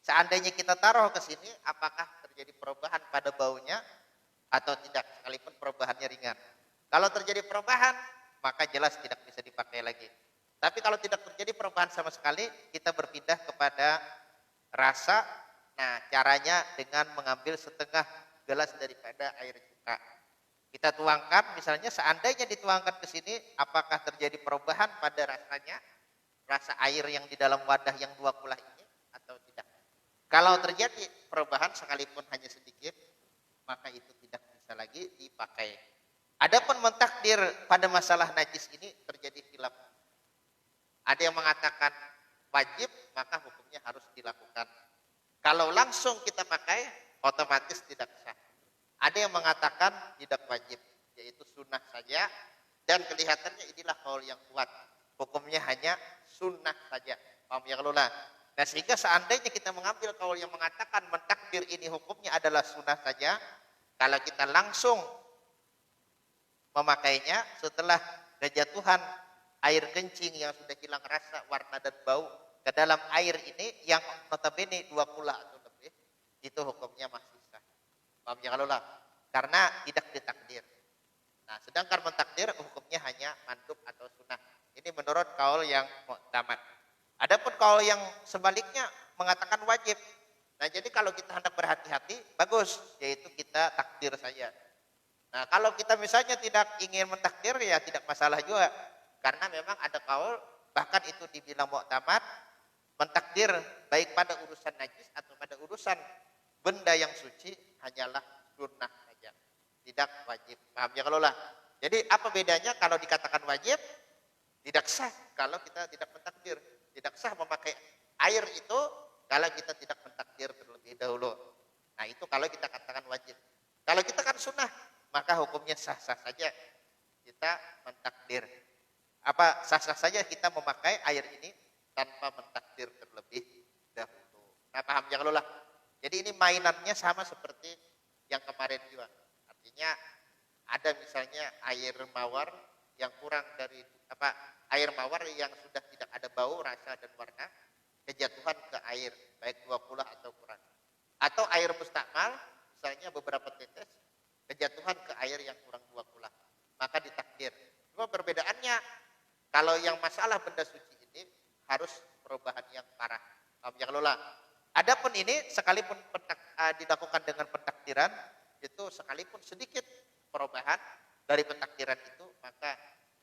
seandainya kita taruh ke sini, apakah terjadi perubahan pada baunya atau tidak, sekalipun perubahannya ringan. Kalau terjadi perubahan, maka jelas tidak bisa dipakai lagi. Tapi kalau tidak terjadi perubahan sama sekali, kita berpindah kepada rasa. Nah, caranya dengan mengambil setengah gelas daripada air cuka. Kita tuangkan, misalnya seandainya dituangkan ke sini, apakah terjadi perubahan pada rasanya, rasa air yang di dalam wadah yang 20 ini atau tidak. Kalau terjadi perubahan sekalipun hanya sedikit, maka itu tidak bisa lagi dipakai. Adapun mentakdir pada masalah najis ini terjadi khilaf. Ada yang mengatakan wajib, maka hukumnya harus dilakukan. Kalau langsung kita pakai, otomatis tidak sah. Ada yang mengatakan tidak wajib, yaitu sunnah saja, dan kelihatannya inilah qaul yang kuat. Hukumnya hanya sunnah saja. Paham ya kelulah? Nah, sehingga seandainya kita mengambil qaul yang mengatakan mentakdir ini hukumnya adalah sunnah saja, kalau kita langsung memakainya setelah kejatuhan air kencing yang sudah hilang rasa, warna dan bau ke dalam air ini yang notabene 2 kula atau lebih, itu hukumnya masih sah. Paham ya kalau lah? Karena tidak ditakdir. Nah, sedangkan mentakdir hukumnya hanya mandub atau sunnah. Ini menurut kaul yang mu'tamad. Adapun kaul yang sebaliknya mengatakan wajib. Nah, jadi kalau kita hendak berhati-hati, bagus, yaitu kita takdir saja. Nah, kalau kita misalnya tidak ingin mentakdir, ya tidak masalah juga. Karena memang ada kaul, bahkan itu dibilang mu'tamad, mentakdir baik pada urusan najis atau pada urusan benda yang suci hanyalah sunnah saja, tidak wajib. Paham ya kalau lah? Jadi apa bedanya kalau dikatakan wajib? Tidak sah kalau kita tidak mentakdir. Tidak sah memakai air itu kalau kita tidak mentakdir terlebih dahulu. Nah, itu kalau kita katakan wajib. Kalau kita kan sunnah, maka hukumnya sah-sah saja kita mentakdir. Apa sah-sah saja kita memakai air ini tanpa mentakdir terlebih dahulu. Nah, paham ya kalau lah? Jadi ini mainannya sama seperti yang kemarin juga. Artinya ada misalnya air mawar yang kurang dari air mawar yang sudah tidak ada bau, rasa dan warna, kejatuhan ke air baik 2 kula atau kurang. Atau air mustakmal misalnya beberapa tetes kejatuhan ke air yang kurang 2 kula, maka ditakdir. Cuma perbedaannya kalau yang masalah benda suci ini harus perubahan yang parah. Paham ya kalau lah? Adapun ini sekalipun dilakukan dengan pentakdiran, itu sekalipun sedikit perubahan dari pentakdiran itu, maka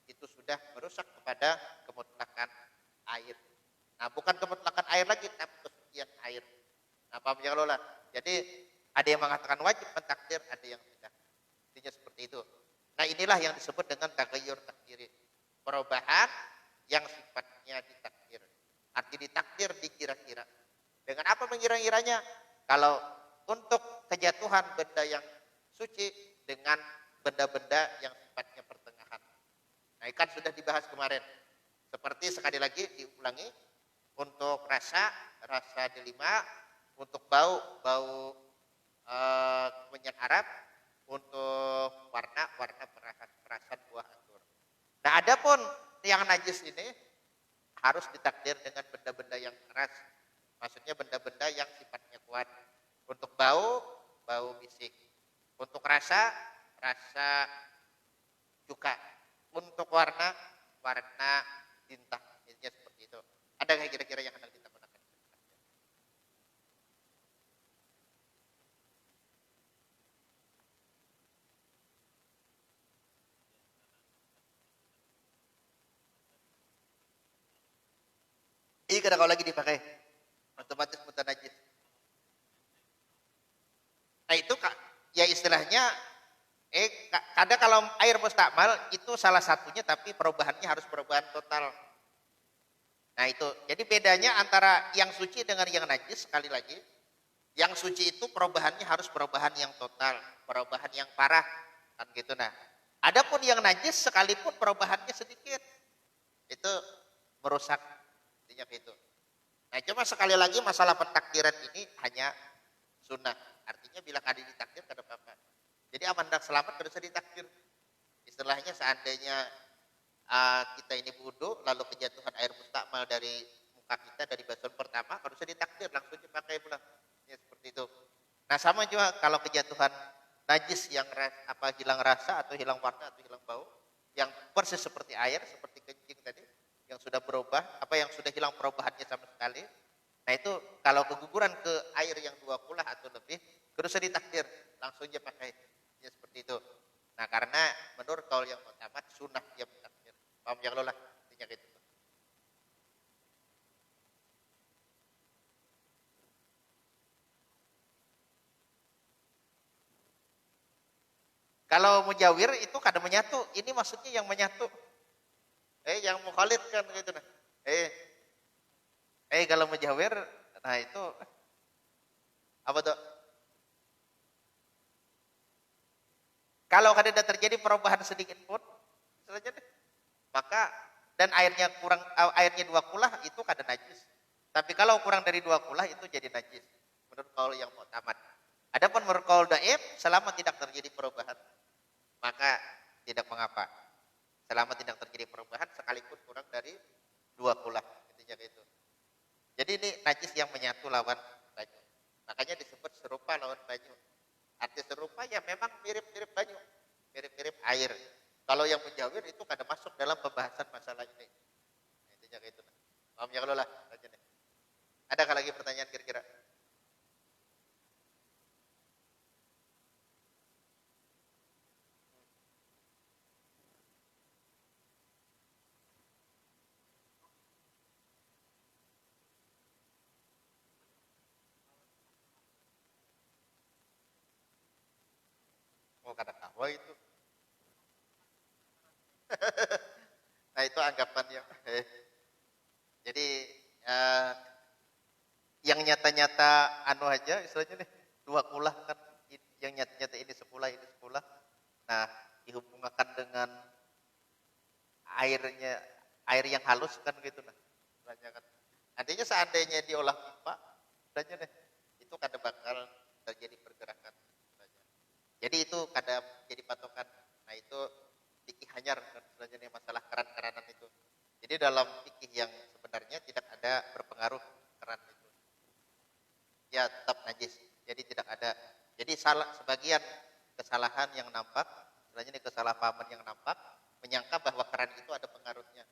itu sudah merusak kepada kemutlakan air. Nah, bukan kemutlakan air lagi, tapi kesucian air. Nah, paham ya kalau lah? Jadi ada yang mengatakan wajib mentakdir, ada yang tidak. Intinya seperti itu. Nah, inilah yang disebut dengan tagayyur takdiri. Perubahan yang sifatnya ditakdir. Arti ditakdir dikira-kira. Dengan apa mengira-kiranya? Kalau untuk kejatuhan benda yang suci dengan benda-benda yang sifatnya pertengahan. Nah, kan sudah dibahas kemarin. Seperti sekali lagi diulangi, untuk rasa delima, untuk bau kemenyan Arab, untuk warna perasan buah anggur. Nah, adapun yang najis ini harus ditakdir dengan benda-benda yang keras. Maksudnya benda-benda yang sifatnya kuat. Untuk bau bisik. Untuk rasa cuka. Untuk warna tinta. Intinya seperti itu. Ada nggak kira-kira yang hendak kita gunakan? Iya, kada kau lagi dipakai. Otomatis mutanajis. Nah, itu ya istilahnya kadang kalau air mustakmal itu salah satunya, tapi perubahannya harus perubahan total. Nah, itu jadi bedanya antara yang suci dengan yang najis. Sekali lagi, yang suci itu perubahannya harus perubahan yang total, perubahan yang parah, kan gitu. Nah, adapun yang najis sekalipun perubahannya sedikit, itu merusak, intinya gitu. Nah, cuma sekali lagi masalah pentakdiran ini hanya sunnah. Artinya bila ada ditakdir kada apa-apa. Jadi aman dan selamat kada usah ditakdir. Istilahnya seandainya kita ini wudu lalu kejatuhan air mustakmal dari muka kita dari basuhan pertama, kada usah ditakdir, langsung dipakai pula. Ya, seperti itu. Nah, sama juga kalau kejatuhan najis yang hilang rasa atau hilang warna atau hilang bau, yang persis seperti air, seperti kencing tadi, yang sudah berubah, yang sudah hilang perubahannya sama sekali. Nah, itu kalau keguguran ke air yang 2 kula atau lebih, tidak usah ditakdir, langsung aja pakai. Ya, seperti itu. Nah, karena menurut kaul yang mu'tamad sunnah dia mentakdir. Paham ya kalau lah? Intinya gitu. Kalau mujawir itu kadang menyatu, ini maksudnya yang menyatu. Yang mukhalid kan gitu nah. Kalau mujawir, nah itu apa tuh? Kalau kada terjadi perubahan sedikit pun, saja deh, maka dan airnya 2 kulah itu kada najis. Tapi kalau kurang dari 2 kulah itu jadi najis. Menurut kaul yang mu'tamad. Adapun menurut kaul dhaif, selama tidak terjadi perubahan, maka tidak mengapa. Selama tidak terjadi perubahan sekalipun kurang dari 2 kula. Intinya gitu. Jadi ini najis yang menyatu lawan banyu. Makanya disebut serupa lawan banyu. Arti serupa ya memang mirip-mirip banyu. Mirip-mirip air. Kalau yang menjawir itu kada masuk dalam pembahasan masalah ini. Intinya gitu. Paham ya kalau lah. Adakah lagi pertanyaan kira-kira? Oh kada kawa itu. Nah itu anggapan yang jadi yang nyata-nyata anu aja istilahnya nih 2 kulah kan yang nyata-nyata ini sepulah. Nah dihubungkan dengan air yang halus kan gitu nah. Istilahnya kan. Artinya seandainya diolah pipa, istilahnya nih itu kada bakal terjadi pergerakan. Istilahnya. Jadi itu kada jadi patokan. Nah itu fikih hanyar kan istilahnya nih masalah keran-keranan itu. Jadi dalam fikih yang sebenarnya tidak ada berpengaruh keran itu. Ya tetap najis. Jadi tidak ada. Jadi sebagian kesalahan yang nampak, istilahnya ini kesalahpahaman yang nampak, menyangka bahwa keran itu ada pengaruhnya.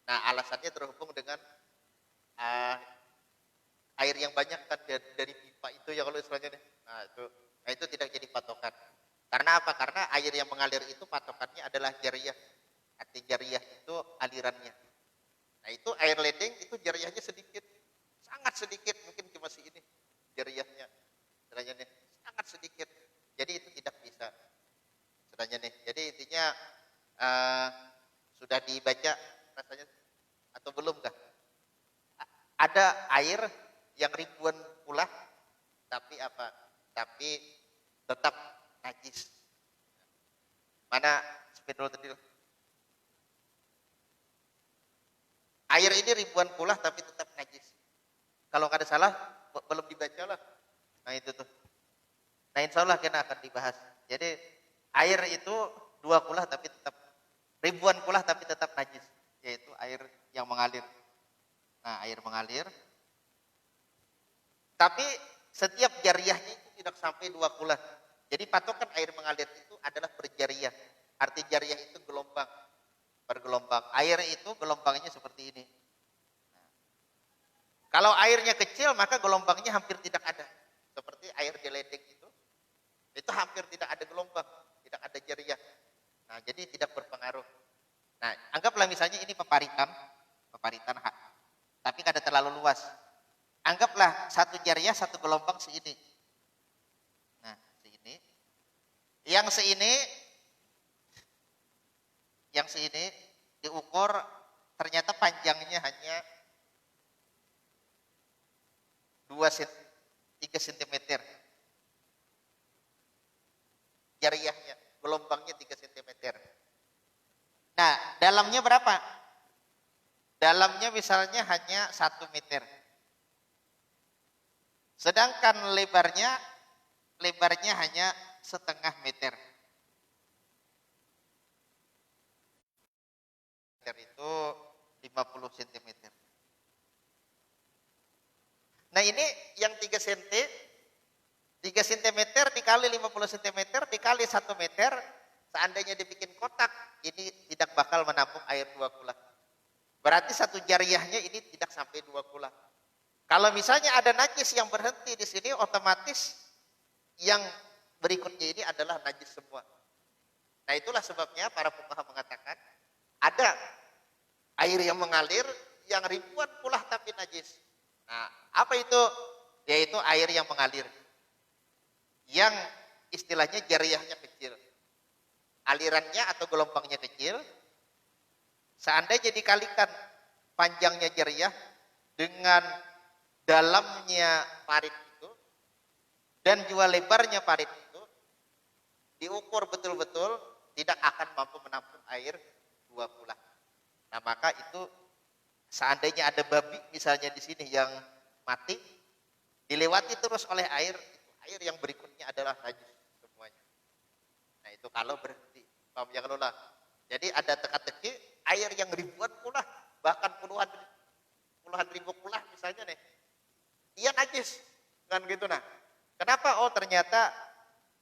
Nah alasannya terhubung dengan air yang banyak kan dari pipa itu ya kalau istilahnya nih. Nah itu tidak jadi patokan. Karena apa? Karena air yang mengalir itu patokannya adalah jariyah. Arti jariyah itu alirannya. Nah itu air ledeng itu jariyahnya sedikit. Sangat sedikit. Mungkin cuma segini jariyahnya. Istilahnya nih. Sangat sedikit. Jadi itu tidak bisa. Istilahnya nih. Jadi intinya sudah dibaca rasanya atau belum kah? Ada air yang ribuan kulah tapi apa? Tapi tetap najis. Mana spidol tadi? Air ini ribuan kulah tapi tetap najis. Kalau nggak ada salah belum dibaca lah. Nah itu tuh. Nah insya Allah kita akan dibahas. Jadi air itu 2 kulah tapi tetap ribuan kulah tapi tetap najis. Yaitu air yang mengalir. Nah air mengalir. Tapi setiap jariyahnya itu tidak sampai 2 kulah. Jadi patokan air mengalir itu adalah berjariyah. Arti jariyah itu gelombang. Bergelombang. Air itu gelombangnya seperti ini. Nah, kalau airnya kecil maka gelombangnya hampir tidak ada. Seperti air di ledeng itu hampir tidak ada gelombang. Tidak ada jariyah. Nah jadi tidak berpengaruh. Nah anggaplah misalnya ini peparitan hak. Tapi kada terlalu luas. Anggaplah satu jariyah satu gelombang seini. Nah seini. Yang seini diukur ternyata panjangnya hanya 3 cm. Jariyahnya, gelombangnya 3 cm. Nah, dalamnya berapa? Dalamnya misalnya hanya 1 meter. Sedangkan lebarnya hanya 0,5 meter. Itu 50 cm. Nah ini yang 3 cm dikali 50 cm dikali 1 meter, seandainya dibikin kotak, ini tidak bakal menampung air 2 kulah. Berarti satu jariyahnya ini tidak sampai 2 kulah. Kalau misalnya ada najis yang berhenti di sini, otomatis yang berikutnya ini adalah najis semua. Nah itulah sebabnya para fuqaha mengatakan ada air yang mengalir yang ribuan kulah tapi najis. Nah apa itu? Yaitu air yang mengalir. Yang istilahnya jariyahnya kecil. Alirannya atau gelombangnya kecil. Seandainya dikalikan panjangnya jariyah dengan dalamnya parit itu dan juga lebarnya parit itu diukur betul-betul tidak akan mampu menampung air 2 kulah. Nah maka itu seandainya ada babi misalnya di sini yang mati dilewati terus oleh air, itu air yang berikutnya adalah najis semuanya. Nah itu kalau berhenti. Paham ya kalau lah. Jadi ada teka-teki air yang ribuan kulah, bahkan puluhan ribu kulah misalnya nih, dia najis kan gitu. Nah, kenapa? Oh ternyata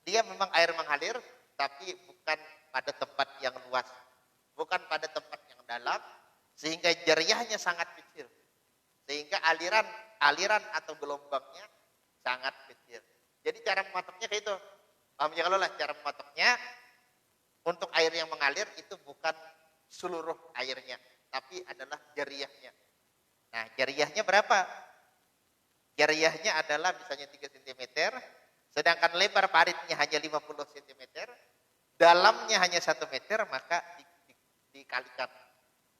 dia memang air mengalir, tapi bukan pada tempat yang luas, bukan pada tempat yang dalam, sehingga jariahnya sangat kecil, sehingga aliran atau gelombangnya sangat kecil. Jadi cara mematoknya kayak itu. Paham ya kalau lah, cara mematoknya untuk air yang mengalir itu bukan seluruh airnya, tapi adalah jariahnya. Nah, jariahnya berapa? Jariahnya adalah misalnya 3 cm, sedangkan lebar paritnya hanya 50 cm, dalamnya hanya 1 meter, maka dikalikan.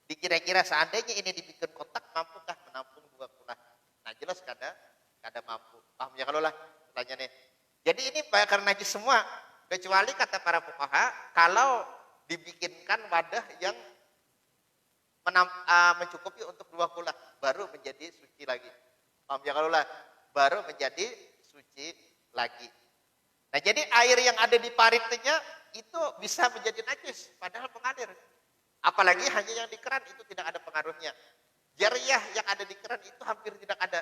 Dikira-kira seandainya ini dibikin kotak, mampukah menampung 2 kulah? Nah, jelas kada mampu. Paham ya kalau lah pertanyaannya. Jadi ini bakar najis semua, kecuali kata para fuqaha kalau dibikinkan wadah yang mencukupi untuk 2 kulah, baru menjadi suci lagi. Paham ya kalau lah, baru menjadi suci lagi. Nah, jadi air yang ada di paritnya itu bisa menjadi najis, padahal mengalir. Apalagi hanya yang di keran, itu tidak ada pengaruhnya. Jariah yang ada di keran itu hampir tidak ada.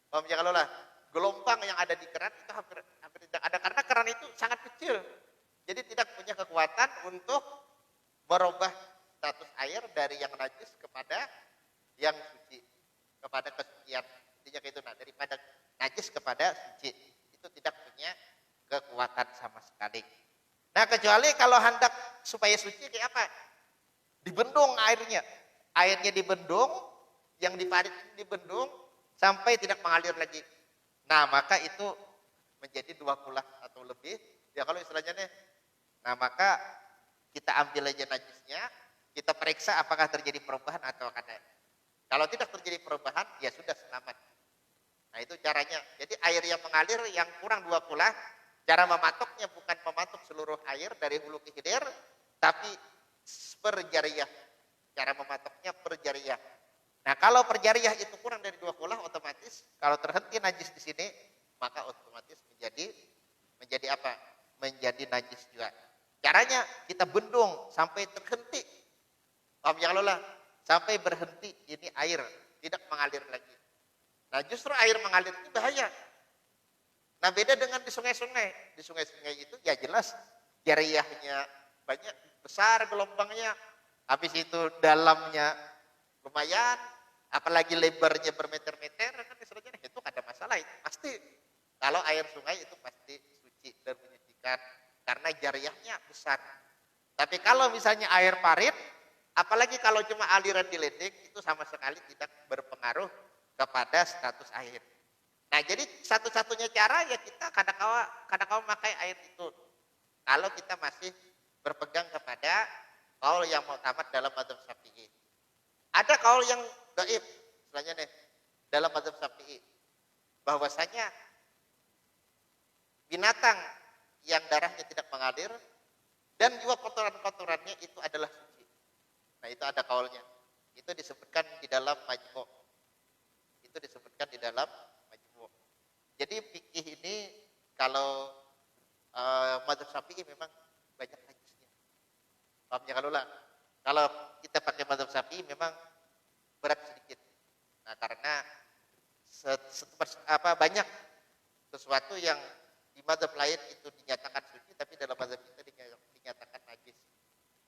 Paham ya kalau lah, gelombang yang ada di keran itu hampir tidak ada, karena keran itu sangat kecil. Jadi tidak punya kekuatan untuk merubah status air dari yang najis kepada yang suci, kepada kesucian. Intinya kayak itu. Nah, daripada najis kepada suci, itu tidak punya kekuatan sama sekali. Nah, kecuali kalau hendak supaya suci kayak apa? Dibendung airnya. Airnya dibendung, yang diparit dibendung sampai tidak mengalir lagi. Nah, maka itu menjadi 2 kulah atau lebih. Ya kalau istilahnya nih. Nah, maka kita ambil aja najisnya, kita periksa apakah terjadi perubahan atau tidak. Kalau tidak terjadi perubahan, ya sudah selamat. Nah, itu caranya. Jadi air yang mengalir yang kurang 2 kulah, cara mematoknya bukan mematok seluruh air dari hulu ke hilir, tapi per jariah. Cara mematoknya per jariah. Nah, kalau per jariah itu kurang dari 2 kulah, otomatis kalau terhenti najis di sini, maka otomatis menjadi apa? Menjadi najis juga. Caranya kita bendung sampai terhenti. Paham ya Allah? Sampai berhenti ini air, tidak mengalir lagi. Nah, justru air mengalir itu bahaya. Nah, beda dengan di sungai-sungai. Di sungai-sungai itu ya jelas jariahnya banyak, besar gelombangnya. Habis itu dalamnya lumayan, apalagi lebarnya bermeter-meter, kan istilahnya itu ada masalah. Itu pasti kalau air sungai itu pasti suci dan menyucikan karena jariahnya besar. Tapi kalau misalnya air parit, apalagi kalau cuma aliran di ledeng, itu sama sekali tidak berpengaruh kepada status air. Nah, jadi satu-satunya cara ya kita kadang-kadang memakai air itu. Kalau kita masih berpegang kepada kaul yang mu'tamad dalam mazhab Syafi'i. Ada kaul yang dhaif, istilahnya nih, dalam mazhab Syafi'i, bahwasanya binatang yang darahnya tidak mengalir dan juga kotoran-kotorannya itu adalah suci. Nah, itu ada kaulnya. Itu disebutkan di dalam Majmu'. Itu disebutkan di dalam Majmu'. Jadi fikih ini kalau mazhab Syafi'i memang banyak najisnya. Paham ya kalau lah? Kalau kita pakai mazhab Syafi'i memang berat sedikit. Nah, karena banyak sesuatu yang di mazhab lain itu dinyatakan suci, tapi dalam mazhab kita dinyatakan najis.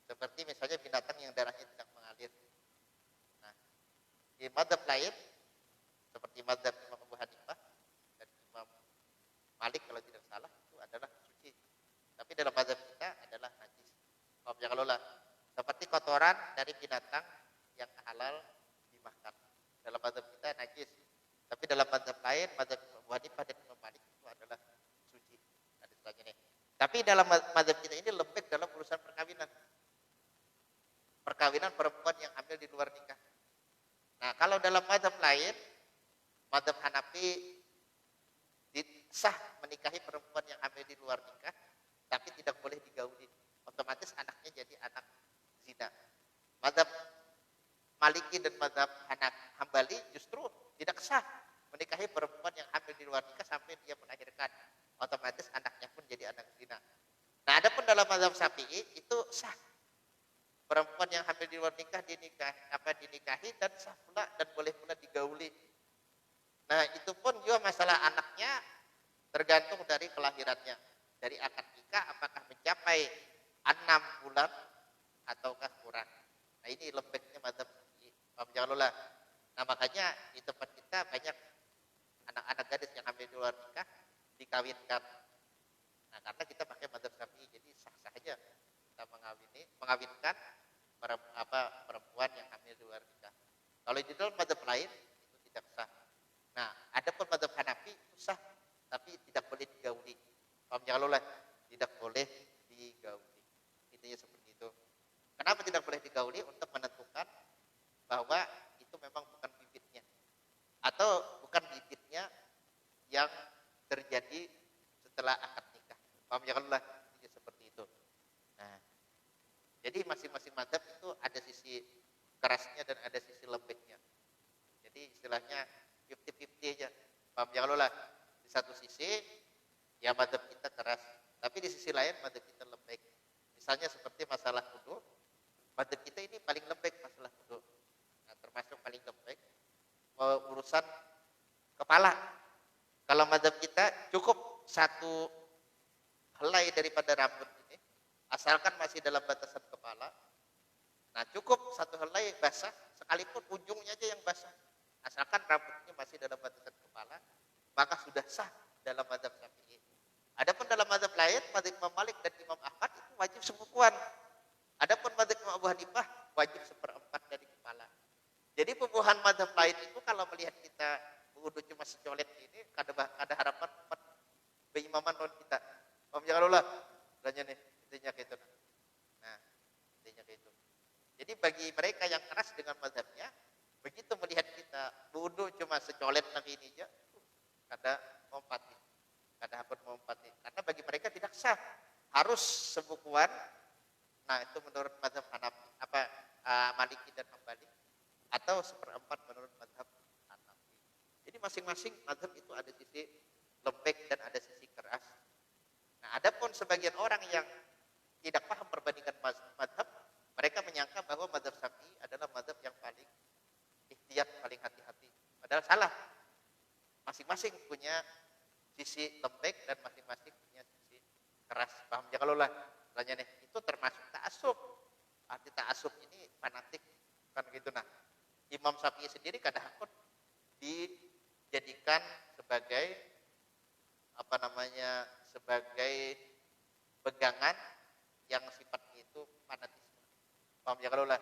Seperti misalnya binatang yang darahnya tidak mengalir. Nah, di mazhab lain seperti mazhab Imam Abu Hanifah dan Imam Malik kalau tidak salah itu adalah suci. Tapi dalam mazhab kita adalah najis. Paham ya kalau lah? Seperti kotoran dari binatang yang halal dimakan. Dalam mazhab kita najis. Tapi dalam mazhab lain, mazhab Imam Abu Hanifah dan Imam Malik itu adalah suci. Tapi dalam mazhab kita ini lembek dalam urusan perkawinan. Perkawinan perempuan yang hamil di luar nikah. Nah, kalau dalam mazhab lain, mazhab Hanafi sah menikahi perempuan yang hamil di luar nikah, tapi tidak boleh digauli. Otomatis anaknya jadi anak zina. Mazhab Maliki dan mazhab Hambali justru tidak sah menikahi perempuan yang hamil di luar nikah sampai dia melahirkan. Otomatis anaknya pun jadi anak zina. Nah, adapun dalam mazhab Syafi'i itu sah. Perempuan yang hamil di luar nikah dinikahi dan sah pula dan boleh pula digauli. Nah, itu pun juga masalah anaknya tergantung dari kelahirannya. Dari akad nikah apakah mencapai 6 bulan ataukah kurang. Nah, ini lembeknya mazhab Syafi'i. Paham jangan lupa. Nah, makanya di tempat kita banyak anak-anak gadis yang hamil di luar nikah dikawinkan. Nah, karena kita pakai mazhab Syafi'i, jadi sah-sah aja kita mengawinkan perempuan yang hamil di luar nikah. Kalau di dalam mazhab lain itu tidak sah. Nah, ada pun mazhab Hanafi itu sah, tapi tidak boleh digauli. Paham jangan lupa, tidak boleh digauli. Intinya seperti itu. Kenapa tidak boleh digauli? Untuk menentukan bahwa itu memang bukan bibitnya, atau bukan bibitnya yang terjadi setelah akad nikah. Paham ya Allah? Seperti itu. Nah, jadi masing-masing mazhab itu ada sisi kerasnya dan ada sisi lembeknya. Jadi istilahnya 50-50 aja. Paham ya Allah? Di satu sisi ya mazhab kita keras, tapi di sisi lain mazhab kita lembek. Misalnya seperti masalah wudu, mazhab kita ini paling lembek masalah wudu. Nah, termasuk paling lembek urusan kepala. Kalau mazhab kita cukup satu helai daripada rambut ini, asalkan masih dalam batasan kepala. Nah, cukup satu helai basah, sekalipun ujungnya aja yang basah. Asalkan rambutnya masih dalam batasan kepala, maka sudah sah dalam mazhab Syafi'i. Adapun dalam mazhab lain, mazhab Imam Malik dan Imam Ahmad itu wajib sebukuan. Adapun mazhab Imam Abu Hanifah wajib 1/4 dari kepala. Jadi pembuahan mazhab lain itu kalau melihat kita wudu cuma secolet ini, ada harapan beimaman non kita. Om jangan lupa, tanya nih, intinya kayak itu. Nah, intinya kayak itu. Jadi bagi mereka yang keras dengan mazhabnya, begitu melihat kita wudu cuma secolet lagi ini aja, kada mompati, kada hakun mompati. Karena bagi mereka tidak sah, harus sebukuan. Nah, itu menurut mazhab Maliki dan Hambali, atau 1/4 menurut mazhab Hanafi. Jadi masing-masing mazhab itu ada sisi lembek dan ada sisi keras. Nah, adapun sebagian orang yang tidak paham perbandingan mazhab, mereka menyangka bahwa mazhab Syafi'i adalah mazhab yang paling ihtiyat, paling hati-hati. Padahal salah. Masing-masing punya sisi lembek dan masing-masing punya sisi keras. Paham ya kalau lah? Tanya nih, itu termasuk ta'assub. Arti ta'assub ini fanatik, kan gitu. Nah, Imam Syafi'i sendiri kadang hakun dijadikan sebagai sebagai pegangan yang sifatnya itu fanatisme. Paham ya kalau lah?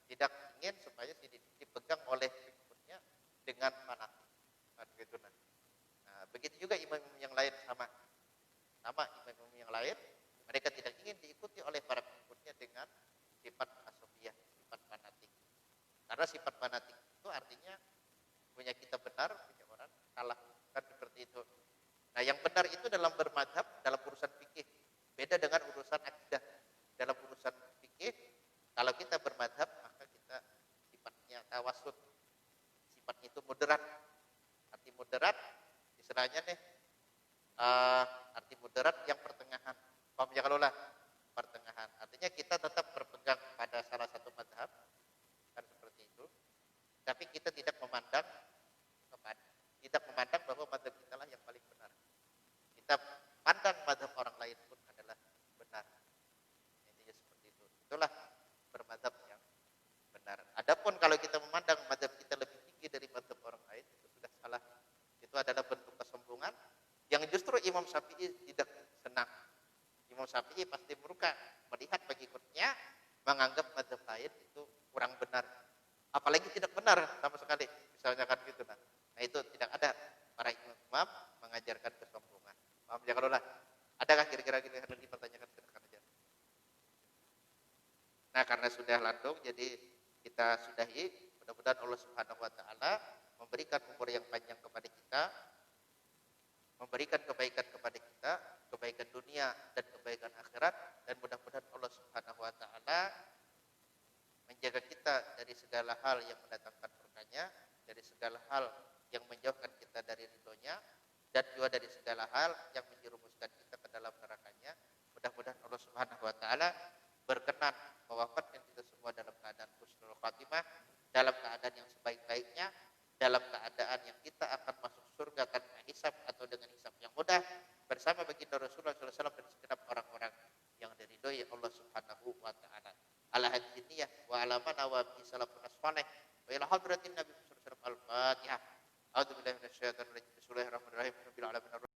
Tidak ingin supaya dipegang oleh pengikutnya dengan fanatik, kan gitu. Nah, begitu juga imam-imam yang lain sama imam-imam yang lain, mereka tidak ingin diikuti oleh para pengikutnya dengan sifat asofiyah, sifat fanatik. Karena sifat fanatik itu artinya punya kita benar, punya orang salah, kan seperti itu. Nah, yang benar itu dalam bermadhab, dalam urusan fikih. Beda dengan urusan akidah. Dalam urusan fikih, kalau kita bermadhab, maka kita sifatnya tawasud. Sifatnya itu moderat. Arti moderat, istilahnya nih, arti moderat yang pertengahan. Paham ya kalau lah? Pertengahan. Artinya kita tetap berpegang pada salah satu madhab, kan seperti itu. Tapi kita tidak memandang bahwa madhab kita lah yang paling benar. Kita pandang madhab orang lain pun adalah benar. Intinya seperti itu. Itulah bermadhab yang benar. Adapun kalau kita memandang madhab kita lebih tinggi dari madhab orang lain, itu sudah salah. Itu adalah bentuk kesombongan yang justru Imam Syafi'i tidak senang. Imam Syafi'i pasti murka melihat pengikutnya menganggap madhab lain itu kurang benar. Apalagi tidak benar sama sekali. Misalnya kan gitu. Nah, itu tidak ada. Para imam mengajarkan kesombongan. Paham ya kalau lah? Adakah kira-kira yang harus dipertanyakan? Silakan aja. Nah, karena sudah landung, jadi kita sudahi. Mudah-mudahan Allah Subhanahu Wa Taala memberikan umur yang panjang kepada kita, memberikan kebaikan kepada kita, kebaikan dunia dan kebaikan akhirat, dan mudah-mudahan Allah Subhanahu Wa Taala menjaga kita dari segala hal yang mendatangkan murkanya, dari segala hal yang menjauhkan kita dari ridhonya, dan juga dari segala hal yang menjerumuskan kita ke dalam nerakanya. Mudah-mudahan Allah Subhanahu wa taala berkenan mewafatkan kita semua dalam keadaan husnul khatimah, dalam keadaan yang sebaik-baiknya, dalam keadaan yang kita akan masuk surga tanpa hisab atau dengan hisab yang mudah bersama baginda Rasulullah SAW dan segenap orang-orang yang diridhoi Allah Subhanahu wa taala. Ala hadziniyah wa ala man wa bi salafun salih wa ila hadratin nabi sallallahu alaihi wasallam al-Fatihah. A'udzu billahi minasyaitonir rajim. Bismillahirrahmanirrahim. Rabbil alamin.